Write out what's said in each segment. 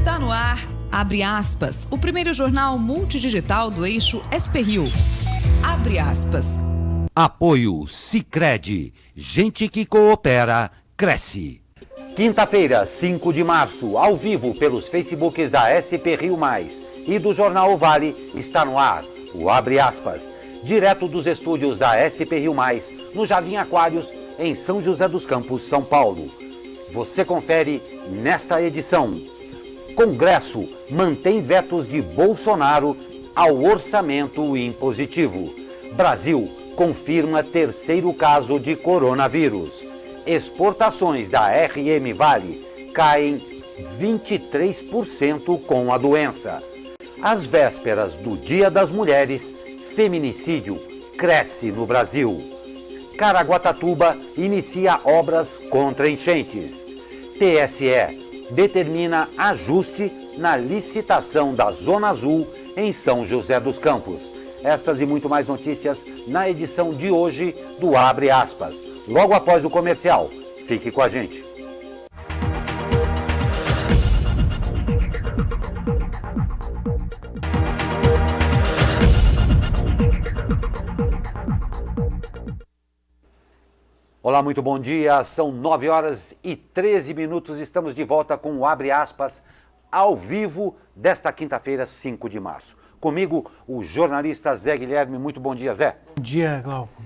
Está no ar, abre aspas, o primeiro jornal multidigital do eixo SP-Rio. Abre aspas. Apoio Sicredi. Gente que coopera, cresce. Quinta-feira, 5 de março, ao vivo pelos Facebooks da SP Rio Mais e do Jornal O Vale, está no ar o Abre Aspas, direto dos estúdios da SP Rio Mais, no Jardim Aquários, em São José dos Campos, São Paulo. Você confere nesta edição. Congresso mantém vetos de Bolsonaro ao orçamento impositivo. Brasil confirma terceiro caso de coronavírus. Exportações da RM Vale caem 23% com a doença. Às vésperas do Dia das Mulheres, feminicídio cresce no Brasil. Caraguatatuba inicia obras contra enchentes. TSE determina ajuste na licitação da Zona Azul em São José dos Campos. Estas e muito mais notícias na edição de hoje do Abre Aspas. Logo após o comercial. Fique com a gente. Olá, muito bom dia. São 9 horas e 13 minutos. Estamos de volta com o Abre Aspas ao vivo desta quinta-feira, 5 de março. Comigo, o jornalista Zé Guilherme. Muito bom dia, Zé. Bom dia, Glauco.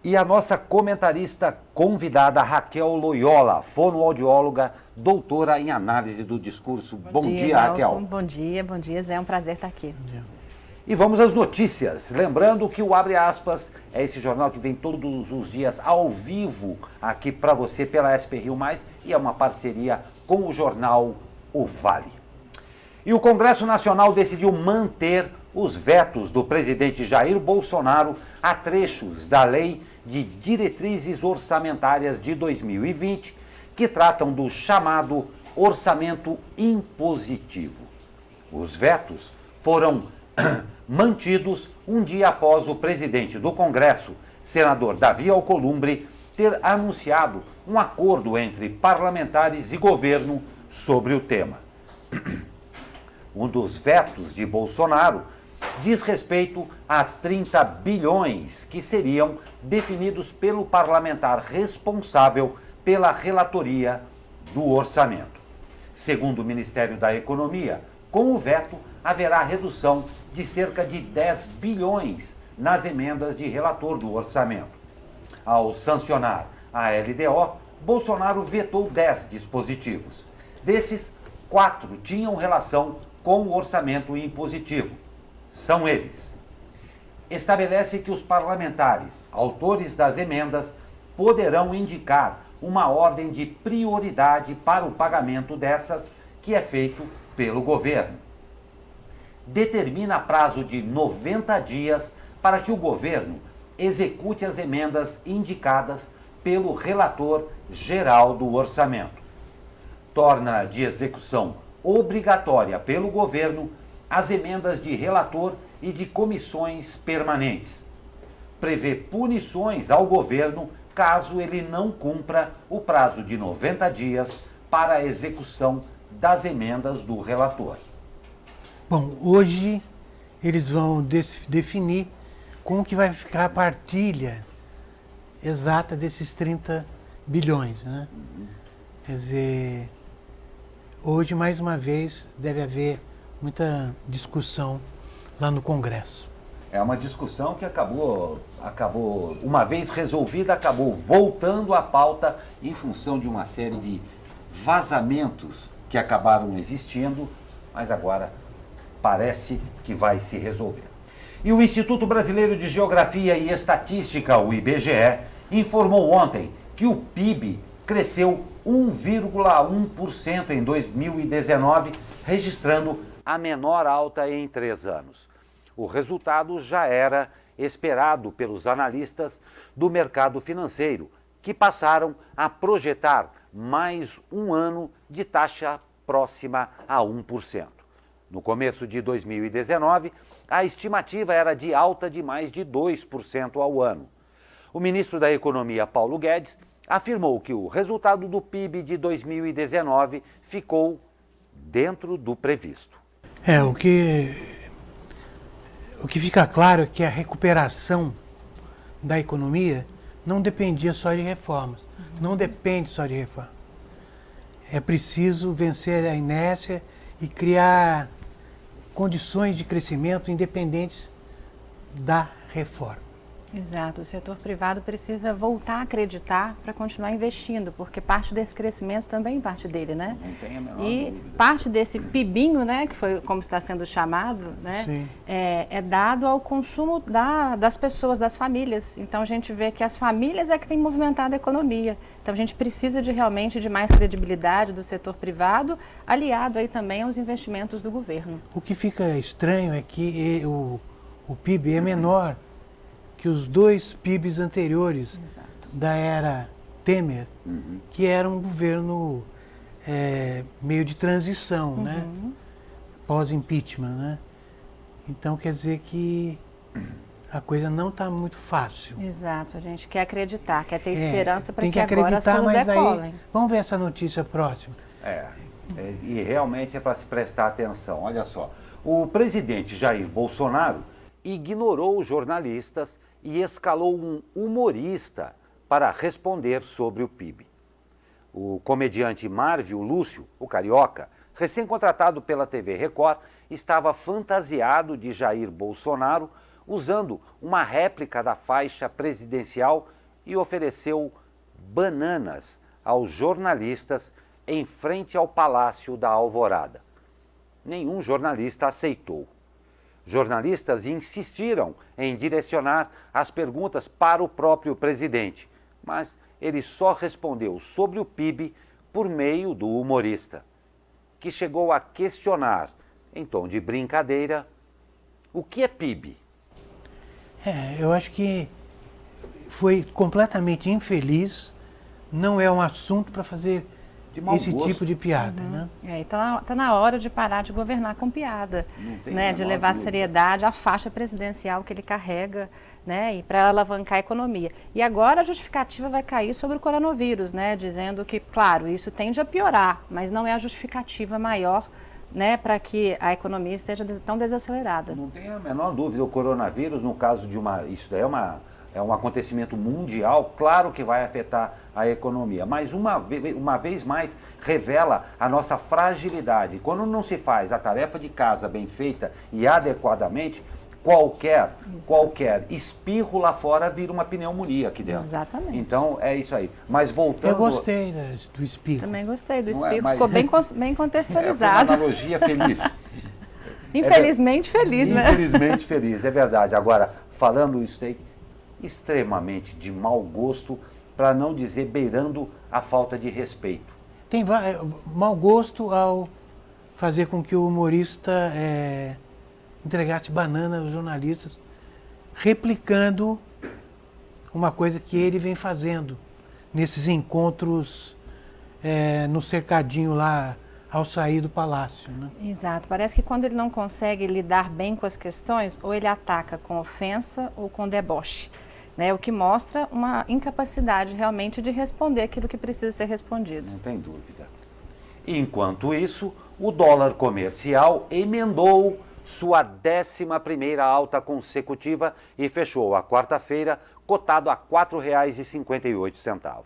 E a nossa comentarista convidada, Raquel Loyola, fonoaudióloga, doutora em análise do discurso. Bom dia, Raquel. Bom dia, Zé. É um prazer estar aqui. E vamos às notícias. Lembrando que o Abre Aspas é esse jornal que vem todos os dias ao vivo aqui para você pela SP Rio Mais e é uma parceria com o jornal O Vale. E o Congresso Nacional decidiu manter os vetos do presidente Jair Bolsonaro a trechos da Lei de Diretrizes Orçamentárias de 2020, que tratam do chamado orçamento impositivo. Os vetos foram mantidos um dia após o presidente do Congresso, senador Davi Alcolumbre, ter anunciado um acordo entre parlamentares e governo sobre o tema. Um dos vetos de Bolsonaro diz respeito a 30 bilhões que seriam definidos pelo parlamentar responsável pela relatoria do orçamento. Segundo o Ministério da Economia, com o veto haverá redução de cerca de 10 bilhões nas emendas de relator do orçamento. Ao sancionar a LDO, Bolsonaro vetou 10 dispositivos. Desses, 4 tinham relação com o orçamento impositivo. São eles: estabelece que os parlamentares, autores das emendas, poderão indicar uma ordem de prioridade para o pagamento dessas, que é feito pelo governo. Determina prazo de 90 dias para que o governo execute as emendas indicadas pelo relator geral do orçamento. Torna de execução obrigatória pelo governo as emendas de relator e de comissões permanentes. Prevê punições ao governo caso ele não cumpra o prazo de 90 dias para a execução das emendas do relator. Bom, hoje eles vão definir como que vai ficar a partilha exata desses 30 bilhões, né? Quer dizer, hoje, mais uma vez, deve haver muita discussão lá no Congresso. É uma discussão que acabou, uma vez resolvida, acabou voltando à pauta em função de uma série de vazamentos que acabaram existindo, mas agora parece que vai se resolver. E o Instituto Brasileiro de Geografia e Estatística, o IBGE, informou ontem que o PIB cresceu 1,1% em 2019, registrando a menor alta em 3 anos. O resultado já era esperado pelos analistas do mercado financeiro, que passaram a projetar mais um ano de taxa próxima a 1%. No começo de 2019, a estimativa era de alta de mais de 2% ao ano. O ministro da Economia, Paulo Guedes, afirmou que o resultado do PIB de 2019 ficou dentro do previsto. O que fica claro é que a recuperação da economia não dependia só de reformas, não depende só de reformas. É preciso vencer a inércia e criar condições de crescimento independentes da reforma. Exato, o setor privado precisa voltar a acreditar para continuar investindo, porque parte desse crescimento também parte dele, né? Não tem a menor E dúvida. parte desse PIBinho, né, que foi como está sendo chamado, né, é dado ao consumo das pessoas, das famílias. Então a gente vê que as famílias é que têm movimentado a economia. Então a gente precisa realmente de mais credibilidade do setor privado, aliado aí também aos investimentos do governo. O que fica estranho é que o PIB é menor que os dois PIBs anteriores. Exato. Da era Temer, que era um governo meio de transição, né? Pós-impeachment, né? Então quer dizer que a coisa não está muito fácil. Exato, a gente quer acreditar, quer ter esperança para tem que agora as acreditar, coisas mas decolem. aí, vamos ver essa notícia próxima. E realmente é para se prestar atenção. Olha só, o presidente Jair Bolsonaro ignorou os jornalistas e escalou um humorista para responder sobre o PIB. O comediante Marvio Lúcio, o carioca, recém-contratado pela TV Record, estava fantasiado de Jair Bolsonaro, usando uma réplica da faixa presidencial e ofereceu bananas aos jornalistas em frente ao Palácio da Alvorada. Nenhum jornalista aceitou. Jornalistas insistiram em direcionar as perguntas para o próprio presidente, mas ele só respondeu sobre o PIB por meio do humorista, que chegou a questionar, em tom de brincadeira, o que é PIB? Eu acho que foi completamente infeliz, não é um assunto para fazer esse tipo de piada, né? E tá na hora de parar de governar com piada, né? De levar dúvida. seriedade à faixa presidencial que ele carrega, né? E para alavancar a economia. E agora a justificativa vai cair sobre o coronavírus, né? Dizendo que, claro, isso tende a piorar, mas não é a justificativa maior, né? Para que a economia esteja tão desacelerada. Não tem a menor dúvida, o coronavírus, no caso de isso é um acontecimento mundial, claro que vai afetar a economia, mas uma vez mais revela a nossa fragilidade. Quando não se faz a tarefa de casa bem feita e adequadamente, qualquer espirro lá fora vira uma pneumonia aqui dentro. Exatamente. Então é isso aí. Mas voltando... Eu gostei do espirro. Também gostei do Não é, espirro, mas- ficou bem Foi uma contextualizado. analogia feliz. Infelizmente feliz, né? Infelizmente feliz, é verdade. Agora, falando isso aí, extremamente de mau gosto, para não dizer beirando a falta de respeito. Tem mau gosto ao fazer com que o humorista entregasse banana aos jornalistas, replicando uma coisa que ele vem fazendo nesses encontros no cercadinho lá ao sair do palácio, né? Exato, parece que quando ele não consegue lidar bem com as questões, ou ele ataca com ofensa ou com deboche, né? O que mostra uma incapacidade realmente de responder aquilo que precisa ser respondido. Não tem dúvida. Enquanto isso, o dólar comercial emendou sua 11ª alta consecutiva e fechou a quarta-feira cotado a R$ 4,58.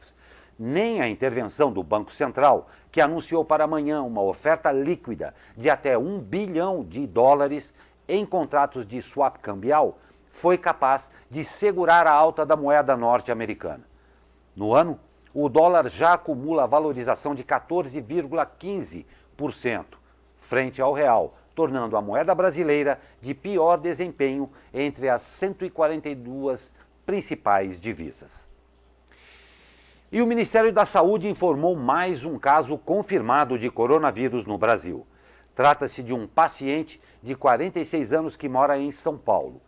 Nem a intervenção do Banco Central, que anunciou para amanhã uma oferta líquida de até US$ 1 bilhão em contratos de swap cambial, foi capaz de segurar a alta da moeda norte-americana. No ano, o dólar já acumula valorização de 14,15% frente ao real, tornando a moeda brasileira de pior desempenho entre as 142 principais divisas. E o Ministério da Saúde informou mais um caso confirmado de coronavírus no Brasil. Trata-se de um paciente de 46 anos que mora em São Paulo.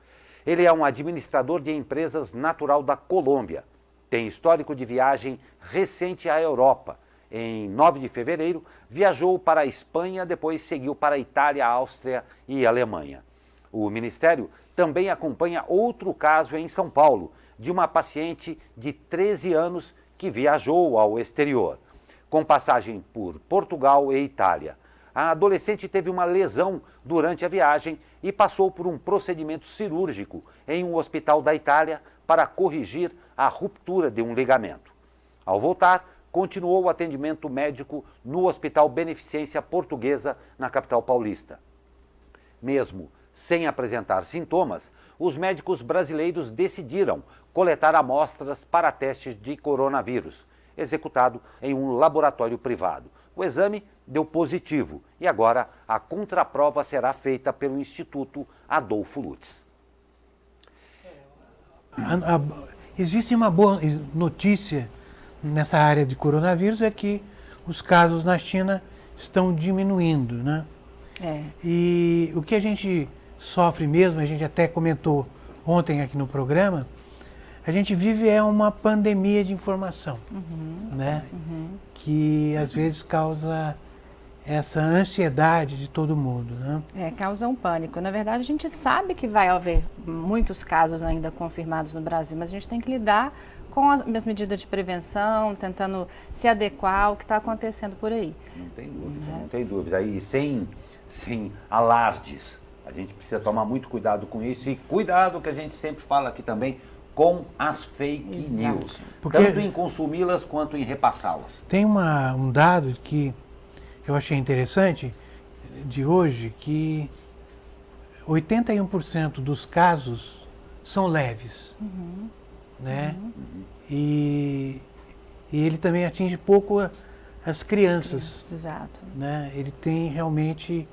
Ele é um administrador de empresas natural da Colômbia. Tem histórico de viagem recente à Europa. Em 9 de fevereiro, viajou para a Espanha, depois seguiu para a Itália, Áustria e Alemanha. O Ministério também acompanha outro caso em São Paulo, de uma paciente de 13 anos que viajou ao exterior, com passagem por Portugal e Itália. A adolescente teve uma lesão durante a viagem e passou por um procedimento cirúrgico em um hospital da Itália para corrigir a ruptura de um ligamento. Ao voltar, continuou o atendimento médico no Hospital Beneficência Portuguesa, na capital paulista. Mesmo sem apresentar sintomas, os médicos brasileiros decidiram coletar amostras para testes de coronavírus, executado em um laboratório privado. O exame deu positivo e agora a contraprova será feita pelo Instituto Adolfo Lutz. Existe uma boa notícia nessa área de coronavírus, é que os casos na China estão diminuindo, né? E o que a gente sofre mesmo, a gente até comentou ontem aqui no programa, a gente vive uma pandemia de informação, né? Que às vezes causa essa ansiedade de todo mundo, né? Causa um pânico. Na verdade, a gente sabe que vai haver muitos casos ainda confirmados no Brasil, mas a gente tem que lidar com as medidas de prevenção, tentando se adequar ao que está acontecendo por aí. Não tem dúvida, não tem dúvida. E sem alardes, a gente precisa tomar muito cuidado com isso e cuidado que a gente sempre fala aqui também com as fake news, tanto em consumi-las quanto em repassá-las. Tem um dado que eu achei interessante de hoje, que 81% dos casos são leves, né? E ele também atinge pouco as crianças. Exato. Né? Ele tem realmente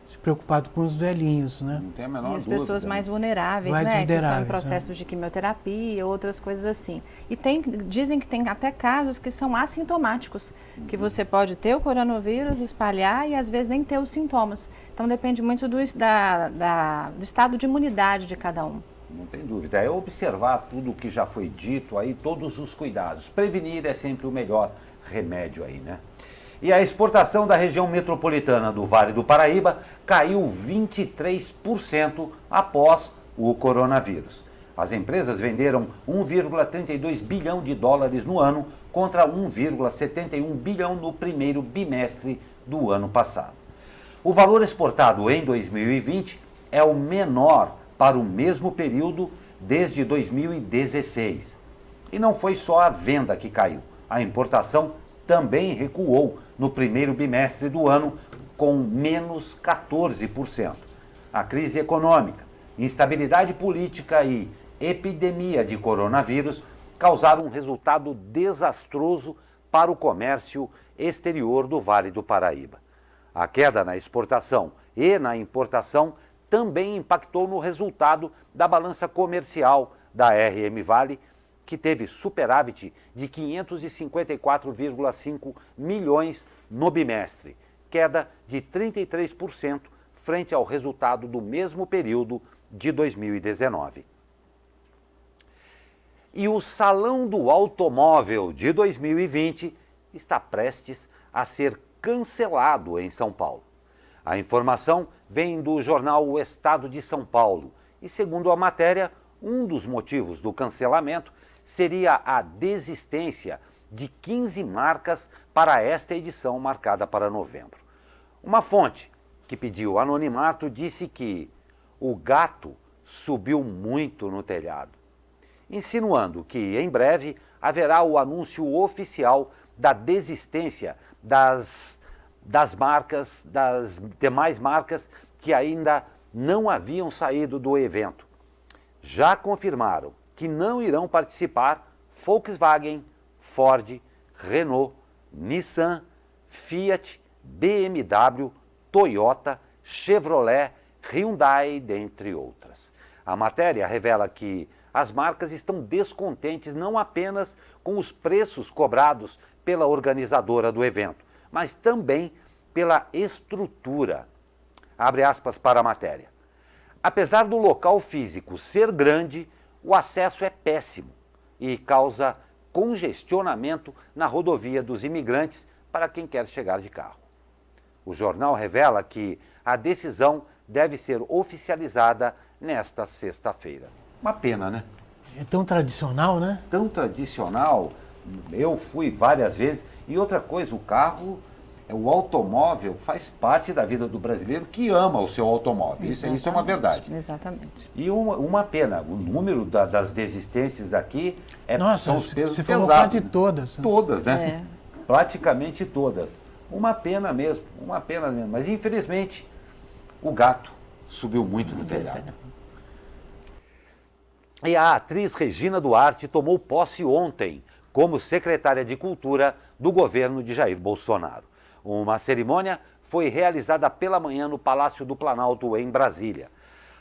se preocupado com os velhinhos, né? Não tem a menor e as dúvida, pessoas mais vulneráveis, que estão em processo de quimioterapia, outras coisas assim. E dizem que tem até casos que são assintomáticos, que você pode ter o coronavírus, espalhar e às vezes nem ter os sintomas. Então depende muito do estado de imunidade de cada um. Não tem dúvida. É observar tudo o que já foi dito aí, todos os cuidados. Prevenir é sempre o melhor remédio aí, né? E a exportação da região metropolitana do Vale do Paraíba caiu 23% após o coronavírus. As empresas venderam 1,32 bilhão de dólares no ano contra 1,71 bilhão no primeiro bimestre do ano passado. O valor exportado em 2020 é o menor para o mesmo período desde 2016. E não foi só a venda que caiu. A importação também recuou no primeiro bimestre do ano, com menos 14%. A crise econômica, instabilidade política e epidemia de coronavírus causaram um resultado desastroso para o comércio exterior do Vale do Paraíba. A queda na exportação e na importação também impactou no resultado da balança comercial da RM Vale, que teve superávit de 554,5 milhões no bimestre, queda de 33% frente ao resultado do mesmo período de 2019. E o Salão do Automóvel de 2020 está prestes a ser cancelado em São Paulo. A informação vem do jornal O Estado de São Paulo e, segundo a matéria, um dos motivos do cancelamento seria a desistência de 15 marcas para esta edição marcada para novembro. Uma fonte que pediu anonimato disse que o gato subiu muito no telhado, insinuando que em breve haverá o anúncio oficial da desistência das demais marcas que ainda não haviam saído do evento. Já confirmaram que não irão participar Volkswagen, Ford, Renault, Nissan, Fiat, BMW, Toyota, Chevrolet, Hyundai, dentre outras. A matéria revela que as marcas estão descontentes não apenas com os preços cobrados pela organizadora do evento, mas também pela estrutura. Abre aspas para a matéria. Apesar do local físico ser grande, o acesso é péssimo e causa congestionamento na rodovia dos imigrantes para quem quer chegar de carro. O jornal revela que a decisão deve ser oficializada nesta sexta-feira. Uma pena, né? É tão tradicional, né? Tão tradicional. Eu fui várias vezes. E outra coisa, o carro o automóvel faz parte da vida do brasileiro que ama o seu automóvel. Isso é uma verdade. Exatamente. E uma pena, o número das desistências aqui são os pesos você pesados. falou quase todas. Todas, né? Praticamente todas. Uma pena mesmo. Mas infelizmente o gato subiu muito no telhado. E a atriz Regina Duarte tomou posse ontem como secretária de Cultura do governo de Jair Bolsonaro. Uma cerimônia foi realizada pela manhã no Palácio do Planalto, em Brasília.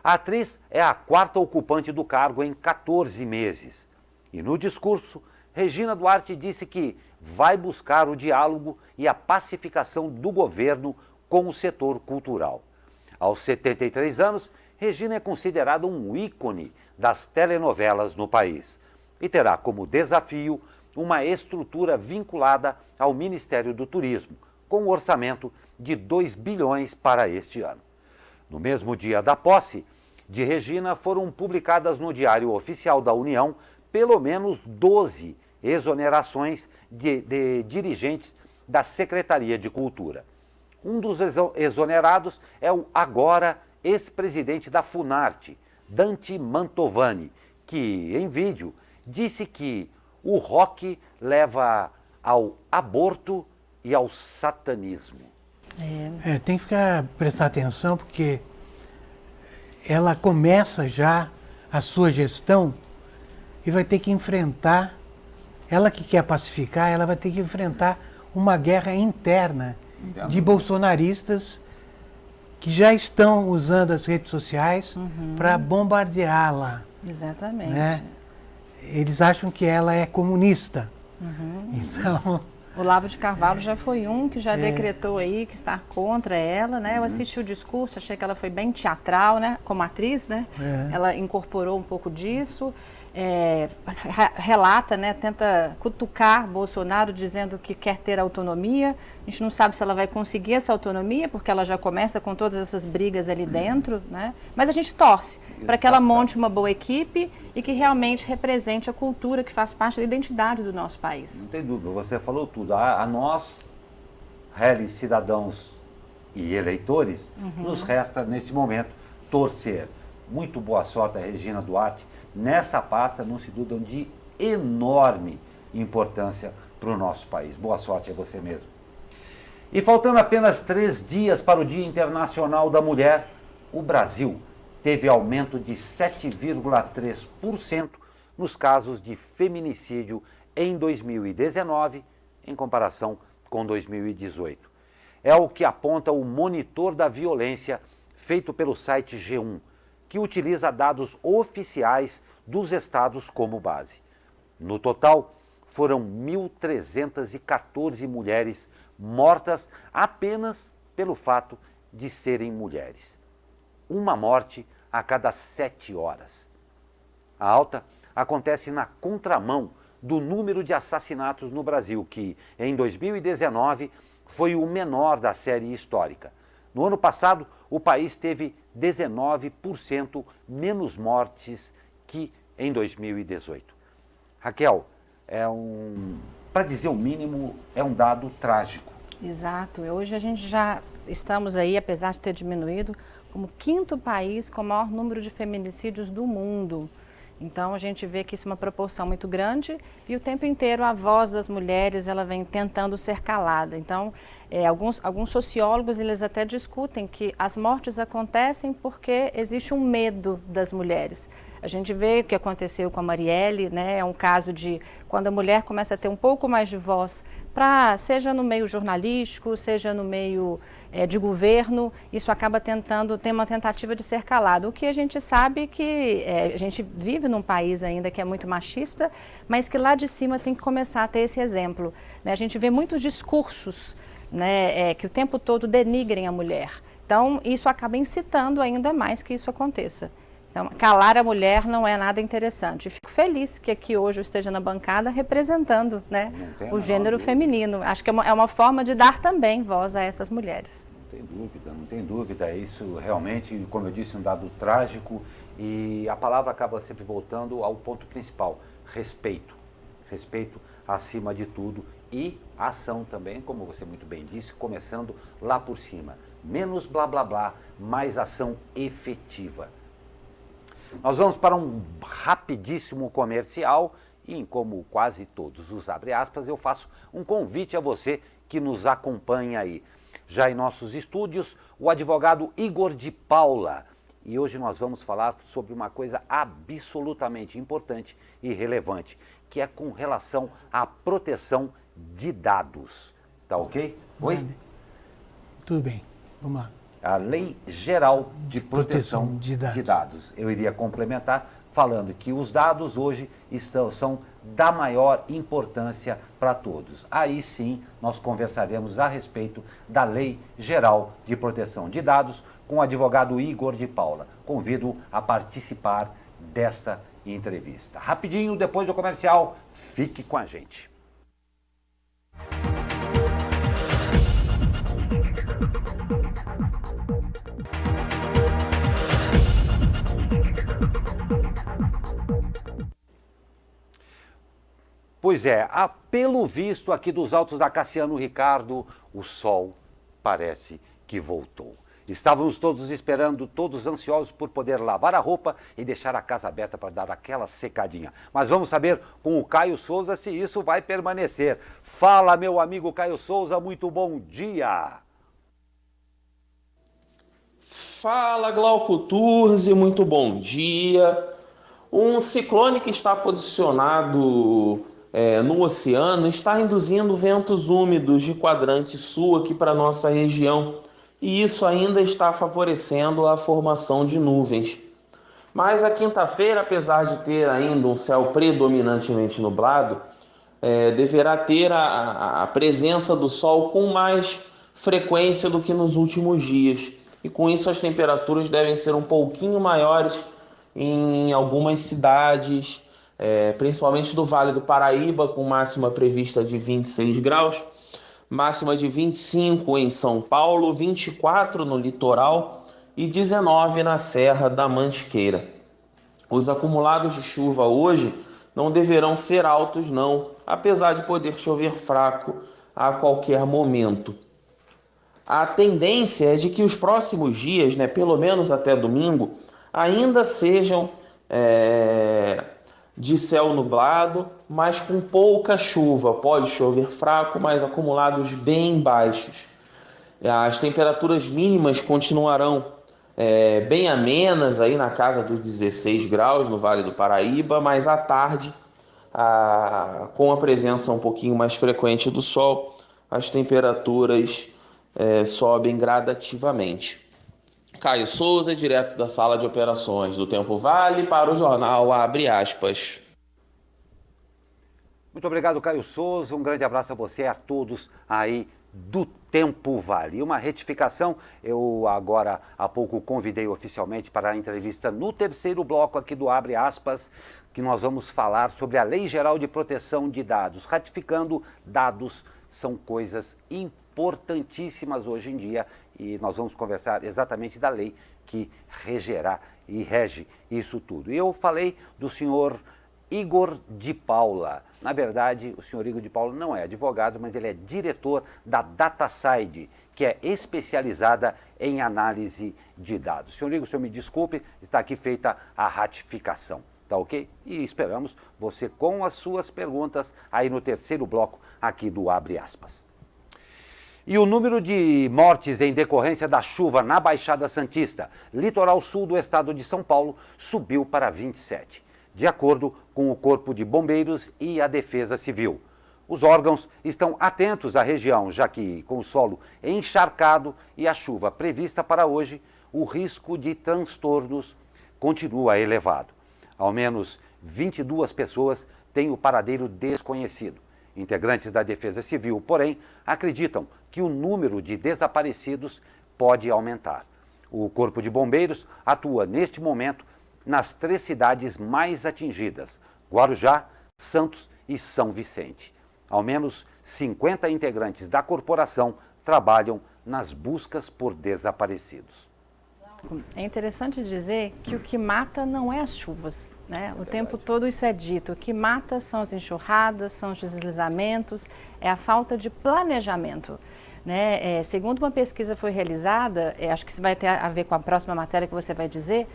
A atriz é a 4ª ocupante do cargo em 14 meses. E no discurso, Regina Duarte disse que vai buscar o diálogo e a pacificação do governo com o setor cultural. Aos 73 anos, Regina é considerada um ícone das telenovelas no país e terá como desafio uma estrutura vinculada ao Ministério do Turismo, com um orçamento de 2 bilhões para este ano. No mesmo dia da posse de Regina, foram publicadas no Diário Oficial da União pelo menos 12 exonerações de dirigentes da Secretaria de Cultura. Um dos exonerados é o agora ex-presidente da Funarte, Dante Mantovani, que, em vídeo, disse que o rock leva ao aborto e ao satanismo. Tem que prestar atenção, porque ela começa já a sua gestão e vai ter que enfrentar, ela que quer pacificar, ela vai ter que enfrentar uma guerra interna de bolsonaristas que já estão usando as redes sociais para bombardeá-la. Exatamente. Né? Eles acham que ela é comunista. Então, o Olavo de Carvalho já foi um que já decretou aí que está contra ela, né? Eu assisti o discurso, achei que ela foi bem teatral, né? Como atriz, né? Ela incorporou um pouco disso. Relata, né, tenta cutucar Bolsonaro dizendo que quer ter autonomia. A gente não sabe se ela vai conseguir essa autonomia, porque ela já começa com todas essas brigas ali dentro, né? Mas a gente torce para que ela monte uma boa equipe e que realmente represente a cultura que faz parte da identidade do nosso país. Não tem dúvida, você falou tudo. A nós, réis cidadãos e eleitores, nos resta, nesse momento, torcer. Muito boa sorte a Regina Duarte. Nessa pasta, não se dúvida, de enorme importância para o nosso país. Boa sorte a você mesmo. E faltando apenas 3 dias para o Dia Internacional da Mulher, o Brasil teve aumento de 7,3% nos casos de feminicídio em 2019, em comparação com 2018. É o que aponta o Monitor da Violência, feito pelo site G1, que utiliza dados oficiais dos estados como base. No total, foram 1.314 mulheres mortas apenas pelo fato de serem mulheres. Uma morte a cada 7 horas. A alta acontece na contramão do número de assassinatos no Brasil, que, em 2019, foi o menor da série histórica. No ano passado, o país teve 19% menos mortes que em 2018. Raquel, para dizer o mínimo, é um dado trágico. Exato. Hoje a gente já estamos aí, apesar de ter diminuído, como 5º país com o maior número de feminicídios do mundo. Então a gente vê que isso é uma proporção muito grande e o tempo inteiro a voz das mulheres ela vem tentando ser calada. Então alguns sociólogos eles até discutem que as mortes acontecem porque existe um medo das mulheres. A gente vê o que aconteceu com a Marielle, né? É um caso de quando a mulher começa a ter um pouco mais de voz, seja no meio jornalístico, seja no meio de governo, isso acaba ter uma tentativa de ser calado. O que a gente sabe que a gente vive num país ainda que é muito machista, mas que lá de cima tem que começar a ter esse exemplo. Né? A gente vê muitos discursos, né, que o tempo todo denigrem a mulher. Então, isso acaba incitando ainda mais que isso aconteça. Então, calar a mulher não é nada interessante. Fico feliz que aqui hoje eu esteja na bancada representando, né, o gênero feminino. Acho que é uma forma de dar também voz a essas mulheres. Não tem dúvida. Isso realmente, como eu disse, um dado trágico e a palavra acaba sempre voltando ao ponto principal, respeito. Respeito acima de tudo, e ação também, como você muito bem disse, começando lá por cima. Menos blá blá blá, mais ação efetiva. Nós vamos para um rapidíssimo comercial e, como quase todos os abre aspas, eu faço um convite a você que nos acompanha aí. Já em nossos estúdios, o advogado Igor de Paula. E hoje nós vamos falar sobre uma coisa absolutamente importante e relevante, que é com relação à proteção de dados. Tá ok? Oi? Tudo bem, vamos lá. A Lei Geral de Proteção de Dados. Eu iria complementar falando que os dados hoje são da maior importância para todos. Aí sim nós conversaremos a respeito da Lei Geral de Proteção de Dados com o advogado Igor de Paula. Convido a participar desta entrevista. Rapidinho, depois do comercial, fique com a gente. Pois é, pelo visto aqui dos altos da Cassiano Ricardo, o sol parece que voltou. Estávamos todos esperando, todos ansiosos por poder lavar a roupa e deixar a casa aberta para dar aquela secadinha. Mas vamos saber com o Caio Souza se isso vai permanecer. Fala, meu amigo Caio Souza, muito bom dia! Fala, Glauco Turzi, muito bom dia. Um ciclone que está posicionado no oceano está induzindo ventos úmidos de quadrante sul aqui para a nossa região. E isso ainda está favorecendo a formação de nuvens. Mas a quinta-feira, apesar de ter ainda um céu predominantemente nublado, deverá ter a presença do sol com mais frequência do que nos últimos dias. E com isso as temperaturas devem ser um pouquinho maiores em algumas cidades, principalmente do Vale do Paraíba, com máxima prevista de 26 graus, máxima de 25 em São Paulo, 24 no litoral e 19 na Serra da Mantiqueira. Os acumulados de chuva hoje não deverão ser altos não, apesar de poder chover fraco a qualquer momento. A tendência é de que os próximos dias, pelo menos até domingo, ainda sejam de céu nublado, mas com pouca chuva. Pode chover fraco, mas acumulados bem baixos. As temperaturas mínimas continuarão bem amenas, aí na casa dos 16 graus no Vale do Paraíba, mas à tarde, com a presença um pouquinho mais frequente do sol, as temperaturas sobem gradativamente. Caio Souza, direto da sala de operações do Tempo Vale, para o jornal Abre Aspas. Muito obrigado, Caio Souza. Um grande abraço a você e a todos aí do Tempo Vale. E uma retificação, eu agora há pouco convidei oficialmente para a entrevista no terceiro bloco aqui do Abre Aspas, que nós vamos falar sobre a Lei Geral de Proteção de Dados. Ratificando, dados são coisas importantíssimas hoje em dia e nós vamos conversar exatamente da lei que regerá e rege isso tudo. E eu falei do senhor Igor de Paula. Na verdade, o senhor Igor de Paula não é advogado, mas ele é diretor da DataSide, que é especializada em análise de dados. Senhor Igor, o senhor me desculpe, está aqui feita a ratificação, tá ok? E esperamos você com as suas perguntas aí no terceiro bloco aqui do Abre Aspas. E o número de mortes em decorrência da chuva na Baixada Santista, litoral sul do estado de São Paulo, subiu para 27, de acordo com o Corpo de Bombeiros e a Defesa Civil. Os órgãos estão atentos à região, já que, com o solo encharcado e a chuva prevista para hoje, o risco de transtornos continua elevado. Ao menos 22 pessoas têm o paradeiro desconhecido. Integrantes da Defesa Civil, porém, acreditam que o número de desaparecidos pode aumentar. O Corpo de Bombeiros atua neste momento nas 3 cidades mais atingidas, Guarujá, Santos e São Vicente. Ao menos 50 integrantes da corporação trabalham nas buscas por desaparecidos. É interessante dizer que o que mata não é as chuvas, né? O tempo todo isso é dito. O que mata são as enxurradas, são os deslizamentos, é a falta de planejamento. Né? Segundo uma pesquisa foi realizada, acho que isso vai ter a ver com a próxima matéria que você vai dizer,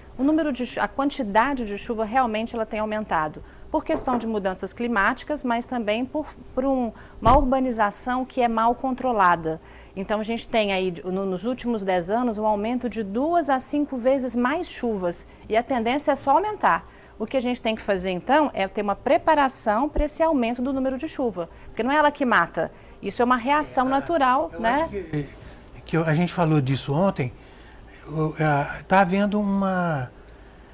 a quantidade de chuva realmente ela tem aumentado. Por questão de mudanças climáticas, mas também por uma urbanização que é mal controlada. Então, a gente tem aí, nos últimos 10 anos, um aumento de 2 a 5 vezes mais chuvas. E a tendência é só aumentar. O que a gente tem que fazer, então, é ter uma preparação para esse aumento do número de chuva. Porque não é ela que mata. Isso é uma reação natural, né? A gente falou disso ontem. Está havendo uma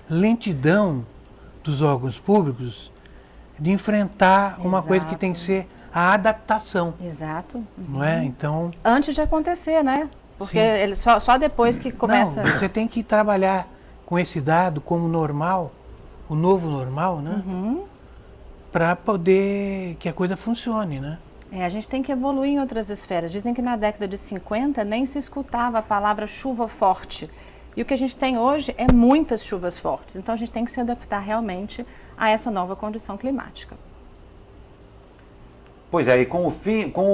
lentidão dos órgãos públicos de enfrentar uma coisa que tem que ser a adaptação. Exato. Não é? Então, antes de acontecer, né? Porque ele só depois que começa... Não, você tem que trabalhar com esse dado como normal, o novo normal, né? Para poder que a coisa funcione, né? A gente tem que evoluir em outras esferas. Dizem que na década de 50 nem se escutava a palavra chuva forte. E o que a gente tem hoje é muitas chuvas fortes. Então a gente tem que se adaptar realmente a essa nova condição climática. Pois é, e com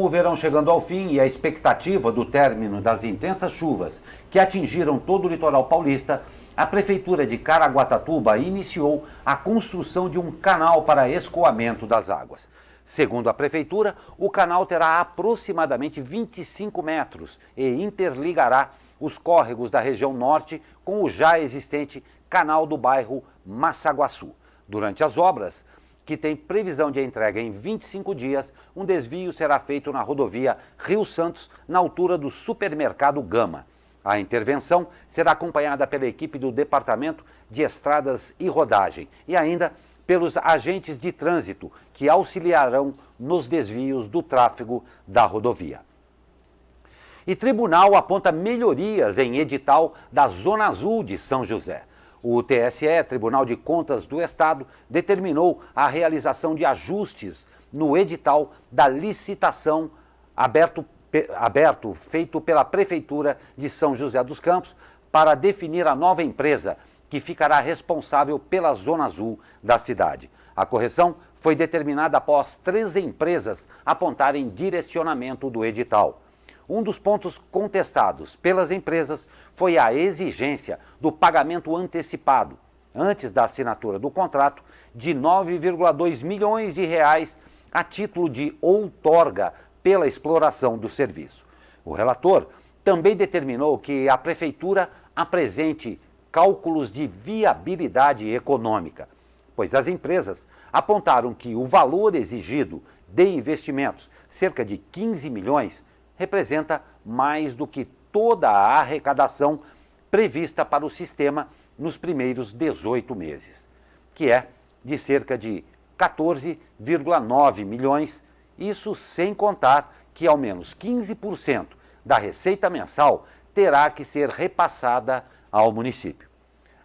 o verão chegando ao fim e a expectativa do término das intensas chuvas que atingiram todo o litoral paulista, a Prefeitura de Caraguatatuba iniciou a construção de um canal para escoamento das águas. Segundo a Prefeitura, o canal terá aproximadamente 25 metros e interligará os córregos da região norte com o já existente canal do bairro Massaguaçu. Durante as obras, que tem previsão de entrega em 25 dias, um desvio será feito na rodovia Rio Santos, na altura do supermercado Gama. A intervenção será acompanhada pela equipe do Departamento de Estradas e Rodagem e ainda pelos agentes de trânsito que auxiliarão nos desvios do tráfego da rodovia. E tribunal aponta melhorias em edital da Zona Azul de São José. O TSE, Tribunal de Contas do Estado, determinou a realização de ajustes no edital da licitação aberto feito pela Prefeitura de São José dos Campos para definir a nova empresa que ficará responsável pela Zona Azul da cidade. A correção foi determinada após 3 empresas apontarem direcionamento do edital. Um dos pontos contestados pelas empresas foi a exigência do pagamento antecipado, antes da assinatura do contrato, de 9,2 milhões de reais a título de outorga pela exploração do serviço. O relator também determinou que a Prefeitura apresente cálculos de viabilidade econômica, pois as empresas apontaram que o valor exigido de investimentos, cerca de 15 milhões, representa mais do que toda a arrecadação prevista para o sistema nos primeiros 18 meses, que é de cerca de 14,9 milhões, isso sem contar que ao menos 15% da receita mensal terá que ser repassada ao município.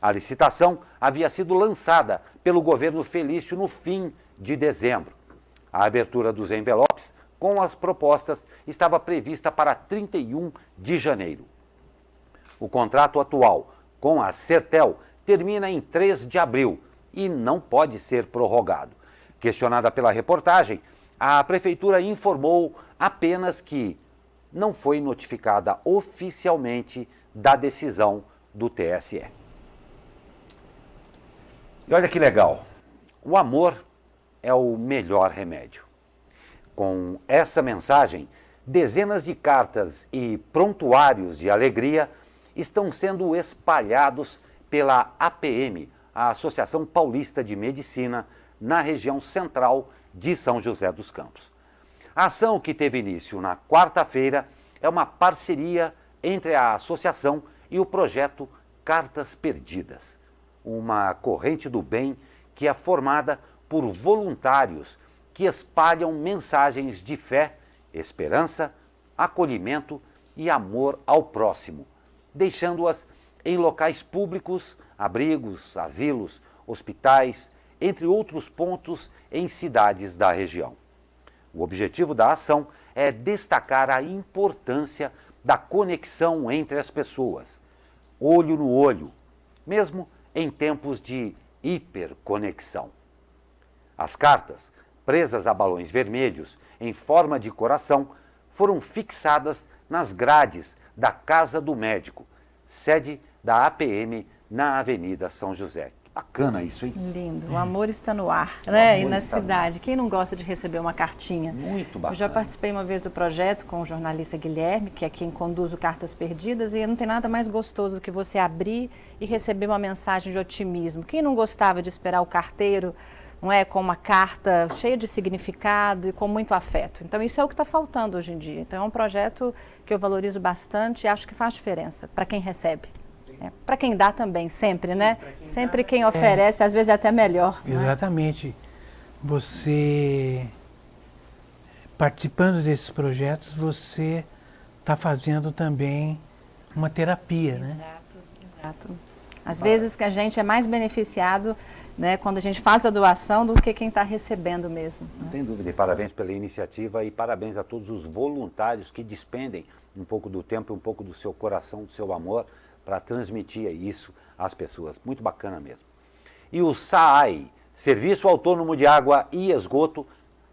A licitação havia sido lançada pelo governo Felício no fim de dezembro. A abertura dos envelopes com as propostas estava prevista para 31 de janeiro. O contrato atual com a Sertel termina em 3 de abril e não pode ser prorrogado. Questionada pela reportagem, a Prefeitura informou apenas que não foi notificada oficialmente da decisão do TSE. E olha que legal, o amor é o melhor remédio. Com essa mensagem, dezenas de cartas e prontuários de alegria estão sendo espalhados pela APM, a Associação Paulista de Medicina, na região central de São José dos Campos. A ação, que teve início na quarta-feira, é uma parceria entre a associação e o projeto Cartas Perdidas, uma corrente do bem que é formada por voluntários que espalham mensagens de fé, esperança, acolhimento e amor ao próximo, deixando-as em locais públicos, abrigos, asilos, hospitais, entre outros pontos em cidades da região. O objetivo da ação é destacar a importância da conexão entre as pessoas, olho no olho, mesmo em tempos de hiperconexão. As cartas, presas a balões vermelhos em forma de coração, foram fixadas nas grades da Casa do Médico, sede da APM na Avenida São José. Bacana isso, hein? Lindo. O amor está no ar, né? E na cidade. Quem não gosta de receber uma cartinha? Muito bacana. Eu já participei uma vez do projeto com o jornalista Guilherme, que é quem conduz o Cartas Perdidas, e não tem nada mais gostoso do que você abrir e receber uma mensagem de otimismo. Quem não gostava de esperar o carteiro, não é, com uma carta cheia de significado e com muito afeto? Então isso é o que está faltando hoje em dia. Então é um projeto que eu valorizo bastante e acho que faz diferença para quem recebe. Para quem dá também, sempre, sim, né? Sempre quem oferece, às vezes é até melhor. Exatamente. Né? Você, participando desses projetos, você está fazendo também uma terapia, né? Exato. Às vezes que a gente é mais beneficiado, né, quando a gente faz a doação do que quem está recebendo mesmo. Não tem dúvida. E parabéns pela iniciativa e parabéns a todos os voluntários que despendem um pouco do tempo e um pouco do seu coração, do seu amor, para transmitir isso às pessoas. Muito bacana mesmo. E o SAAI, Serviço Autônomo de Água e Esgoto,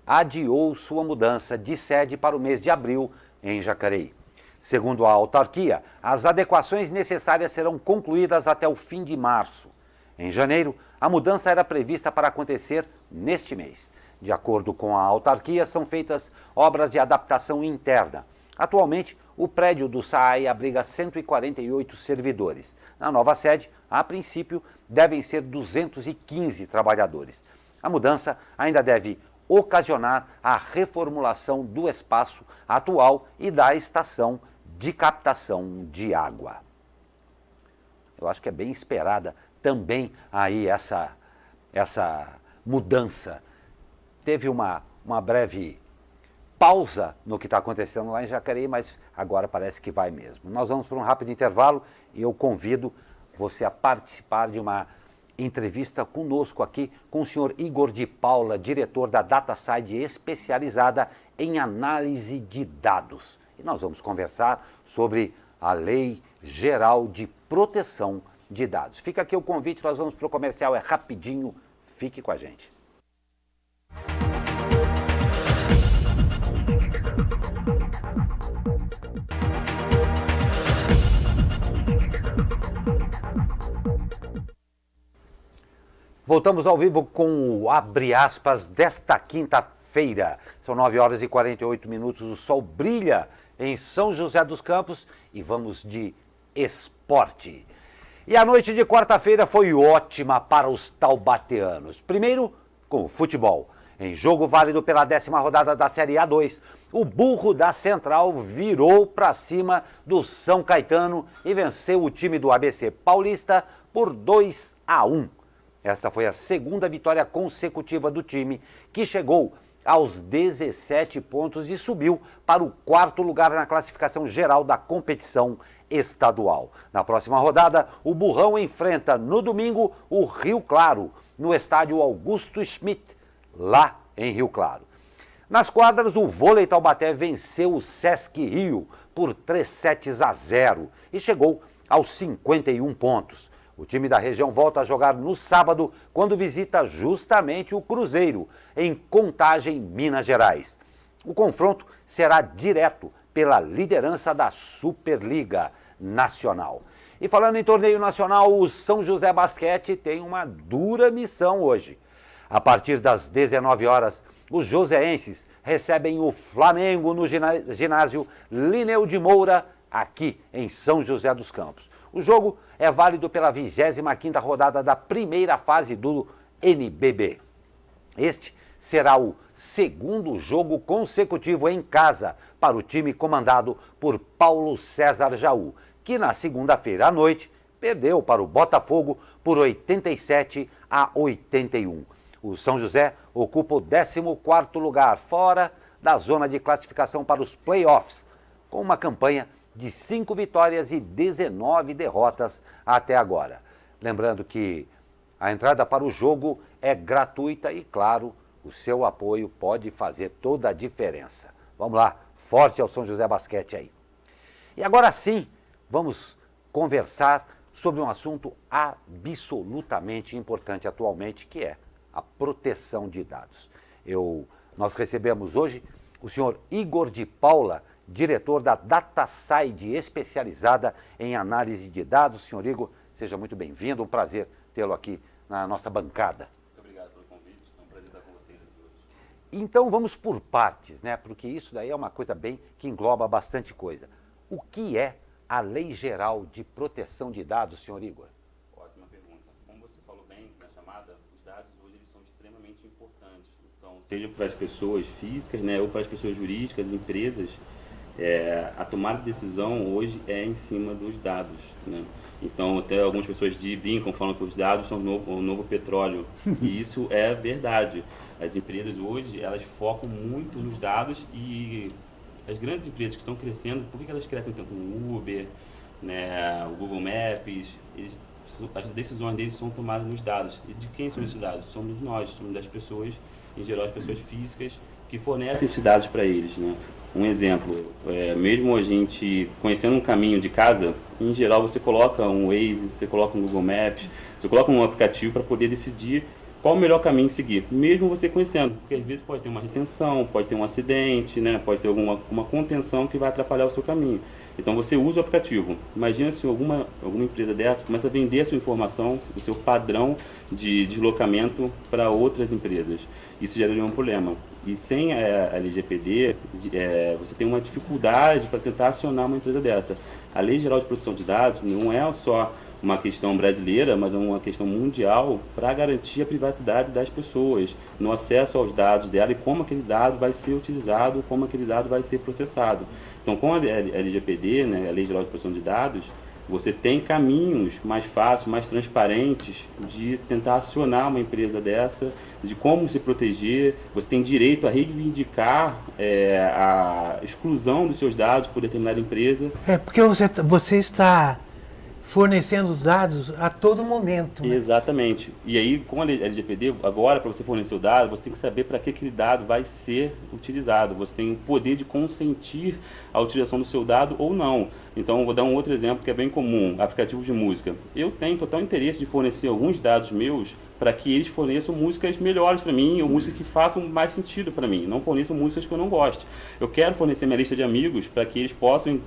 adiou sua mudança de sede para o mês de abril em Jacareí. Segundo a autarquia, as adequações necessárias serão concluídas até o fim de março. Em janeiro, a mudança era prevista para acontecer neste mês. De acordo com a autarquia, são feitas obras de adaptação interna. Atualmente, o prédio do SAAI abriga 148 servidores. Na nova sede, a princípio, devem ser 215 trabalhadores. A mudança ainda deve ocasionar a reformulação do espaço atual e da estação de captação de água. Eu acho que é bem esperada também aí essa mudança. Teve uma breve pausa no que está acontecendo lá em Jacareí, mas agora parece que vai mesmo. Nós vamos para um rápido intervalo e eu convido você a participar de uma entrevista conosco aqui com o senhor Igor de Paula, diretor da DataSide especializada em análise de dados. E nós vamos conversar sobre a Lei Geral de Proteção de Dados. Fica aqui o convite, nós vamos para o comercial, é rapidinho, fique com a gente. Voltamos ao vivo com o Abre Aspas desta quinta-feira. São 9 horas e 48 minutos, o sol brilha em São José dos Campos e vamos de esporte. E a noite de quarta-feira foi ótima para os taubateanos. Primeiro, com o futebol. Em jogo válido pela 10ª rodada da Série A2, o Burro da Central virou para cima do São Caetano e venceu o time do ABC Paulista por 2-1. Essa foi a segunda vitória consecutiva do time, que chegou aos 17 pontos e subiu para o 4º lugar na classificação geral da competição estadual. Na próxima rodada, o Burrão enfrenta no domingo o Rio Claro, no estádio Augusto Schmidt, lá em Rio Claro. Nas quadras, o Vôlei Taubaté venceu o Sesc Rio por 3-0 e chegou aos 51 pontos. O time da região volta a jogar no sábado, quando visita justamente o Cruzeiro, em Contagem, Minas Gerais. O confronto será direto pela liderança da Superliga Nacional. E falando em torneio nacional, o São José Basquete tem uma dura missão hoje. A partir das 19 horas, os joseenses recebem o Flamengo no ginásio Lineu de Moura, aqui em São José dos Campos. O jogo é válido pela 25ª rodada da primeira fase do NBB. Este será o segundo jogo consecutivo em casa para o time comandado por Paulo César Jaú, que na segunda-feira à noite perdeu para o Botafogo por 87-81. O São José ocupa o 14º lugar, fora da zona de classificação para os playoffs, com uma campanha de 5 vitórias e 19 derrotas até agora. Lembrando que a entrada para o jogo é gratuita e, claro, o seu apoio pode fazer toda a diferença. Vamos lá, forte ao São José Basquete aí. E agora sim, vamos conversar sobre um assunto absolutamente importante atualmente, que é a proteção de dados. Nós recebemos hoje o senhor Igor de Paula, diretor da DataSide, especializada em análise de dados. Senhor Igor, seja muito bem-vindo, um prazer tê-lo aqui na nossa bancada. Muito obrigado pelo convite, é um prazer estar com vocês aqui hoje. Então vamos por partes, né? Porque isso daí é uma coisa bem que engloba bastante coisa. O que é a Lei Geral de Proteção de Dados, senhor Igor? Ótima pergunta. Como você falou bem na chamada, os dados hoje eles são extremamente importantes. Então, seja para as pessoas físicas, né, ou para as pessoas jurídicas, empresas, a tomada de decisão hoje é em cima dos dados, né? Então, até algumas pessoas brincam, falam que os dados são o novo petróleo. E isso é verdade. As empresas hoje, elas focam muito nos dados e as grandes empresas que estão crescendo, por que elas crescem tanto? O Uber, né, o Google Maps, as decisões deles são tomadas nos dados. E de quem são esses dados? Somos nós, somos das pessoas, em geral as pessoas físicas, que fornecem esses dados para eles, né? Um exemplo, mesmo a gente conhecendo um caminho de casa, em geral você coloca um Waze, você coloca um Google Maps, você coloca um aplicativo para poder decidir qual o melhor caminho seguir, mesmo você conhecendo, porque às vezes pode ter uma retenção, pode ter um acidente, né? Pode ter uma contenção que vai atrapalhar o seu caminho. Então você usa o aplicativo. Imagina se alguma empresa dessa começa a vender a sua informação, o seu padrão de deslocamento para outras empresas. Isso geraria um problema. E sem a LGPD, você tem uma dificuldade para tentar acionar uma empresa dessa. A Lei Geral de Proteção de Dados não é só uma questão brasileira, mas é uma questão mundial para garantir a privacidade das pessoas, no acesso aos dados dela e como aquele dado vai ser utilizado, como aquele dado vai ser processado. Então, com a LGPD, né, a Lei Geral de Proteção de Dados, você tem caminhos mais fáceis, mais transparentes de tentar acionar uma empresa dessa, de como se proteger. Você tem direito a reivindicar a exclusão dos seus dados por determinada empresa. Porque você está fornecendo os dados a todo momento, né? Exatamente. E aí, com a LGPD, agora, para você fornecer o dado, você tem que saber para que aquele dado vai ser utilizado. Você tem o poder de consentir a utilização do seu dado ou não. Então, eu vou dar um outro exemplo que é bem comum, aplicativos de música. Eu tenho total interesse de fornecer alguns dados meus para que eles forneçam músicas melhores para mim, ou músicas que façam mais sentido para mim, não forneçam músicas que eu não goste. Eu quero fornecer minha lista de amigos para que eles possam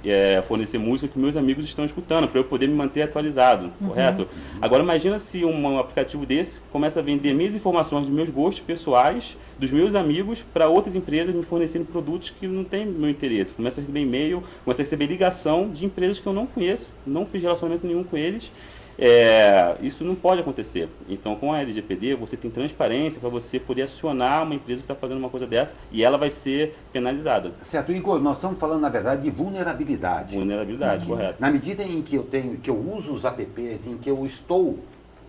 fornecer música que meus amigos estão escutando, para eu poder me manter atualizado, correto? Agora imagina se um aplicativo desse começa a vender minhas informações dos meus gostos pessoais, dos meus amigos, para outras empresas me fornecerem produtos que não têm meu interesse. Começa a receber e-mail, começa a receber ligação de empresas que eu não conheço, não fiz relacionamento nenhum com eles. Isso não pode acontecer. Então, com a LGPD, você tem transparência para você poder acionar uma empresa que está fazendo uma coisa dessa e ela vai ser penalizada. Certo, Igor, nós estamos falando, na verdade, de vulnerabilidade. Vulnerabilidade, correto. Na medida em que eu uso os apps, em que eu estou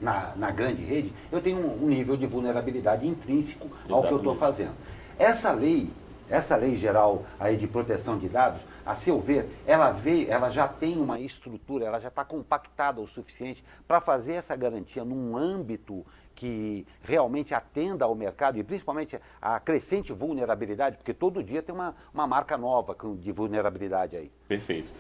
na grande rede, eu tenho um nível de vulnerabilidade intrínseco ao que eu estou fazendo. Essa lei geral aí de proteção de dados, a seu ver, ela já tem uma estrutura, ela já está compactada o suficiente para fazer essa garantia num âmbito que realmente atenda ao mercado e principalmente a crescente vulnerabilidade, porque todo dia tem uma marca nova de vulnerabilidade aí. Perfeito.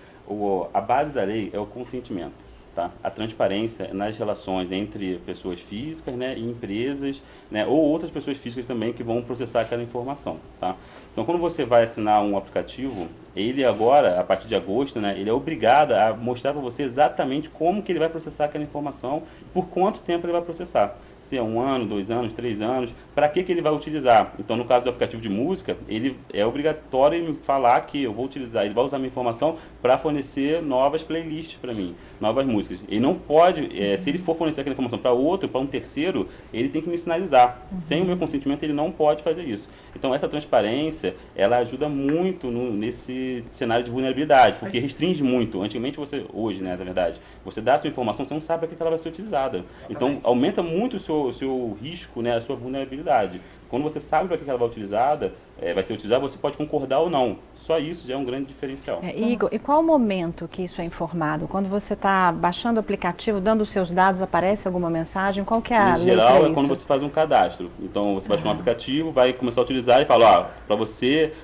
A base da lei é o consentimento. Tá? A transparência nas relações entre pessoas físicas, né, e empresas, né, ou outras pessoas físicas também que vão processar aquela informação. Tá? Então, quando você vai assinar um aplicativo, ele agora, a partir de agosto, né, ele é obrigado a mostrar para você exatamente como que ele vai processar aquela informação e por quanto tempo ele vai processar. Se é 1 ano, 2 anos, 3 anos, para que ele vai utilizar. Então, no caso do aplicativo de música, ele é obrigatório ele falar que eu vou utilizar, ele vai usar minha informação para fornecer novas playlists para mim, novas músicas. Ele não pode, se ele for fornecer aquela informação para outro, para um terceiro, ele tem que me sinalizar. Sem o meu consentimento, ele não pode fazer isso. Então, essa transparência, ela ajuda muito nesse cenário de vulnerabilidade, porque restringe muito. Antigamente, hoje, né, na verdade, você dá a sua informação, você não sabe para que ela vai ser utilizada. Então, aumenta muito o seu risco, né, a sua vulnerabilidade. Quando você sabe para que ela vai ser utilizada, você pode concordar ou não. Só isso já é um grande diferencial. Igor, e qual o momento que isso é informado? Quando você está baixando o aplicativo, dando os seus dados, aparece alguma mensagem? Qual que é a lei? Em geral, é quando você faz um cadastro. Então, você baixa um aplicativo, vai começar a utilizar e fala, para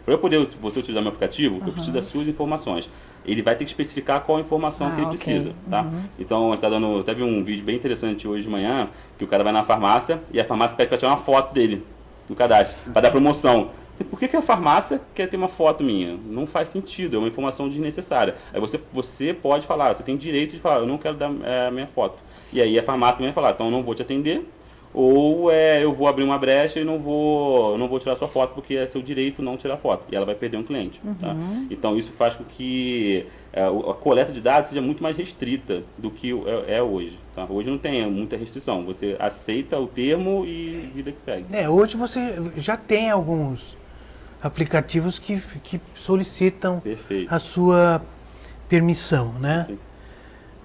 eu poder utilizar meu aplicativo, eu preciso das suas informações. ele vai ter que especificar qual informação que ele precisa, tá? Então, a gente tá dando, teve um vídeo bem interessante hoje de manhã, que o cara vai na farmácia e a farmácia pede para tirar uma foto dele no cadastro, para dar promoção. Por que a farmácia quer ter uma foto minha? Não faz sentido, é uma informação desnecessária. Aí você pode falar, você tem direito de falar, eu não quero dar a minha foto. E aí a farmácia também vai falar, então eu não vou te atender, ou eu vou abrir uma brecha e não vou tirar sua foto, porque é seu direito não tirar foto. E ela vai perder um cliente. Tá? Então isso faz com que a coleta de dados seja muito mais restrita do que é hoje. Tá? Hoje não tem muita restrição. Você aceita o termo e vida que segue. Hoje você já tem alguns aplicativos que solicitam Perfeito. a sua permissão, né? Sim.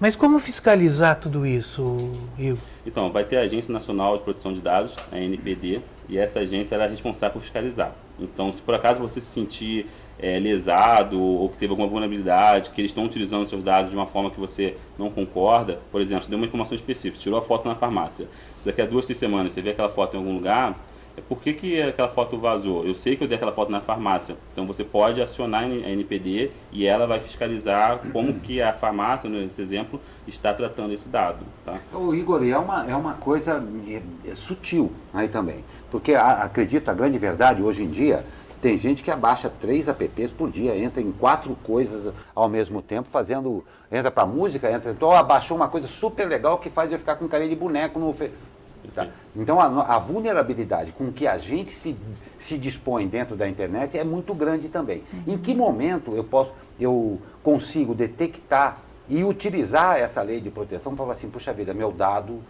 Mas como fiscalizar tudo isso, Igor? Então, vai ter a Agência Nacional de Proteção de Dados, a ANPD, e essa agência é responsável por fiscalizar. Então, se por acaso você se sentir lesado ou que teve alguma vulnerabilidade, que eles estão utilizando seus dados de uma forma que você não concorda, por exemplo, você deu uma informação específica, tirou a foto na farmácia, se daqui a 2, 3 semanas você vê aquela foto em algum lugar, por que aquela foto vazou? Eu sei que eu dei aquela foto na farmácia, então você pode acionar a NPD e ela vai fiscalizar como que a farmácia, nesse exemplo, está tratando esse dado. Tá? O Igor, é uma coisa sutil aí também, porque acredito, a grande verdade hoje em dia, tem gente que abaixa 3 apps por dia, entra em 4 coisas ao mesmo tempo, entra para música, então abaixou uma coisa super legal que faz eu ficar com carinha de boneco no... Tá. Então a vulnerabilidade com que a gente se dispõe dentro da internet é muito grande também. Em que momento eu consigo detectar e utilizar essa lei de proteção para falar assim, puxa vida, meu dado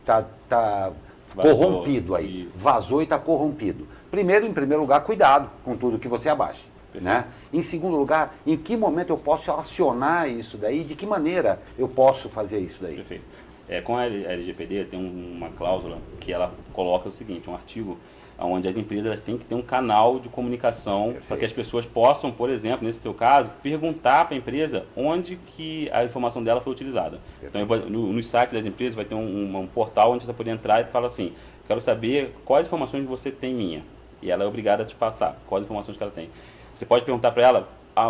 está corrompido aí, vazou e está corrompido. Em primeiro lugar, cuidado com tudo que você abaixa. Né? Em segundo lugar, em que momento eu posso acionar isso daí, de que maneira eu posso fazer isso daí? Perfeito. Com a LGPD tem uma cláusula que ela coloca o seguinte, um artigo onde as empresas têm que ter um canal de comunicação para que as pessoas possam, por exemplo, nesse seu caso, perguntar para a empresa onde que a informação dela foi utilizada. Então, nos sites das empresas vai ter um portal onde você vai poder entrar e falar assim, quero saber quais informações você tem minha. E ela é obrigada a te passar quais informações que ela tem. Você pode perguntar para ela,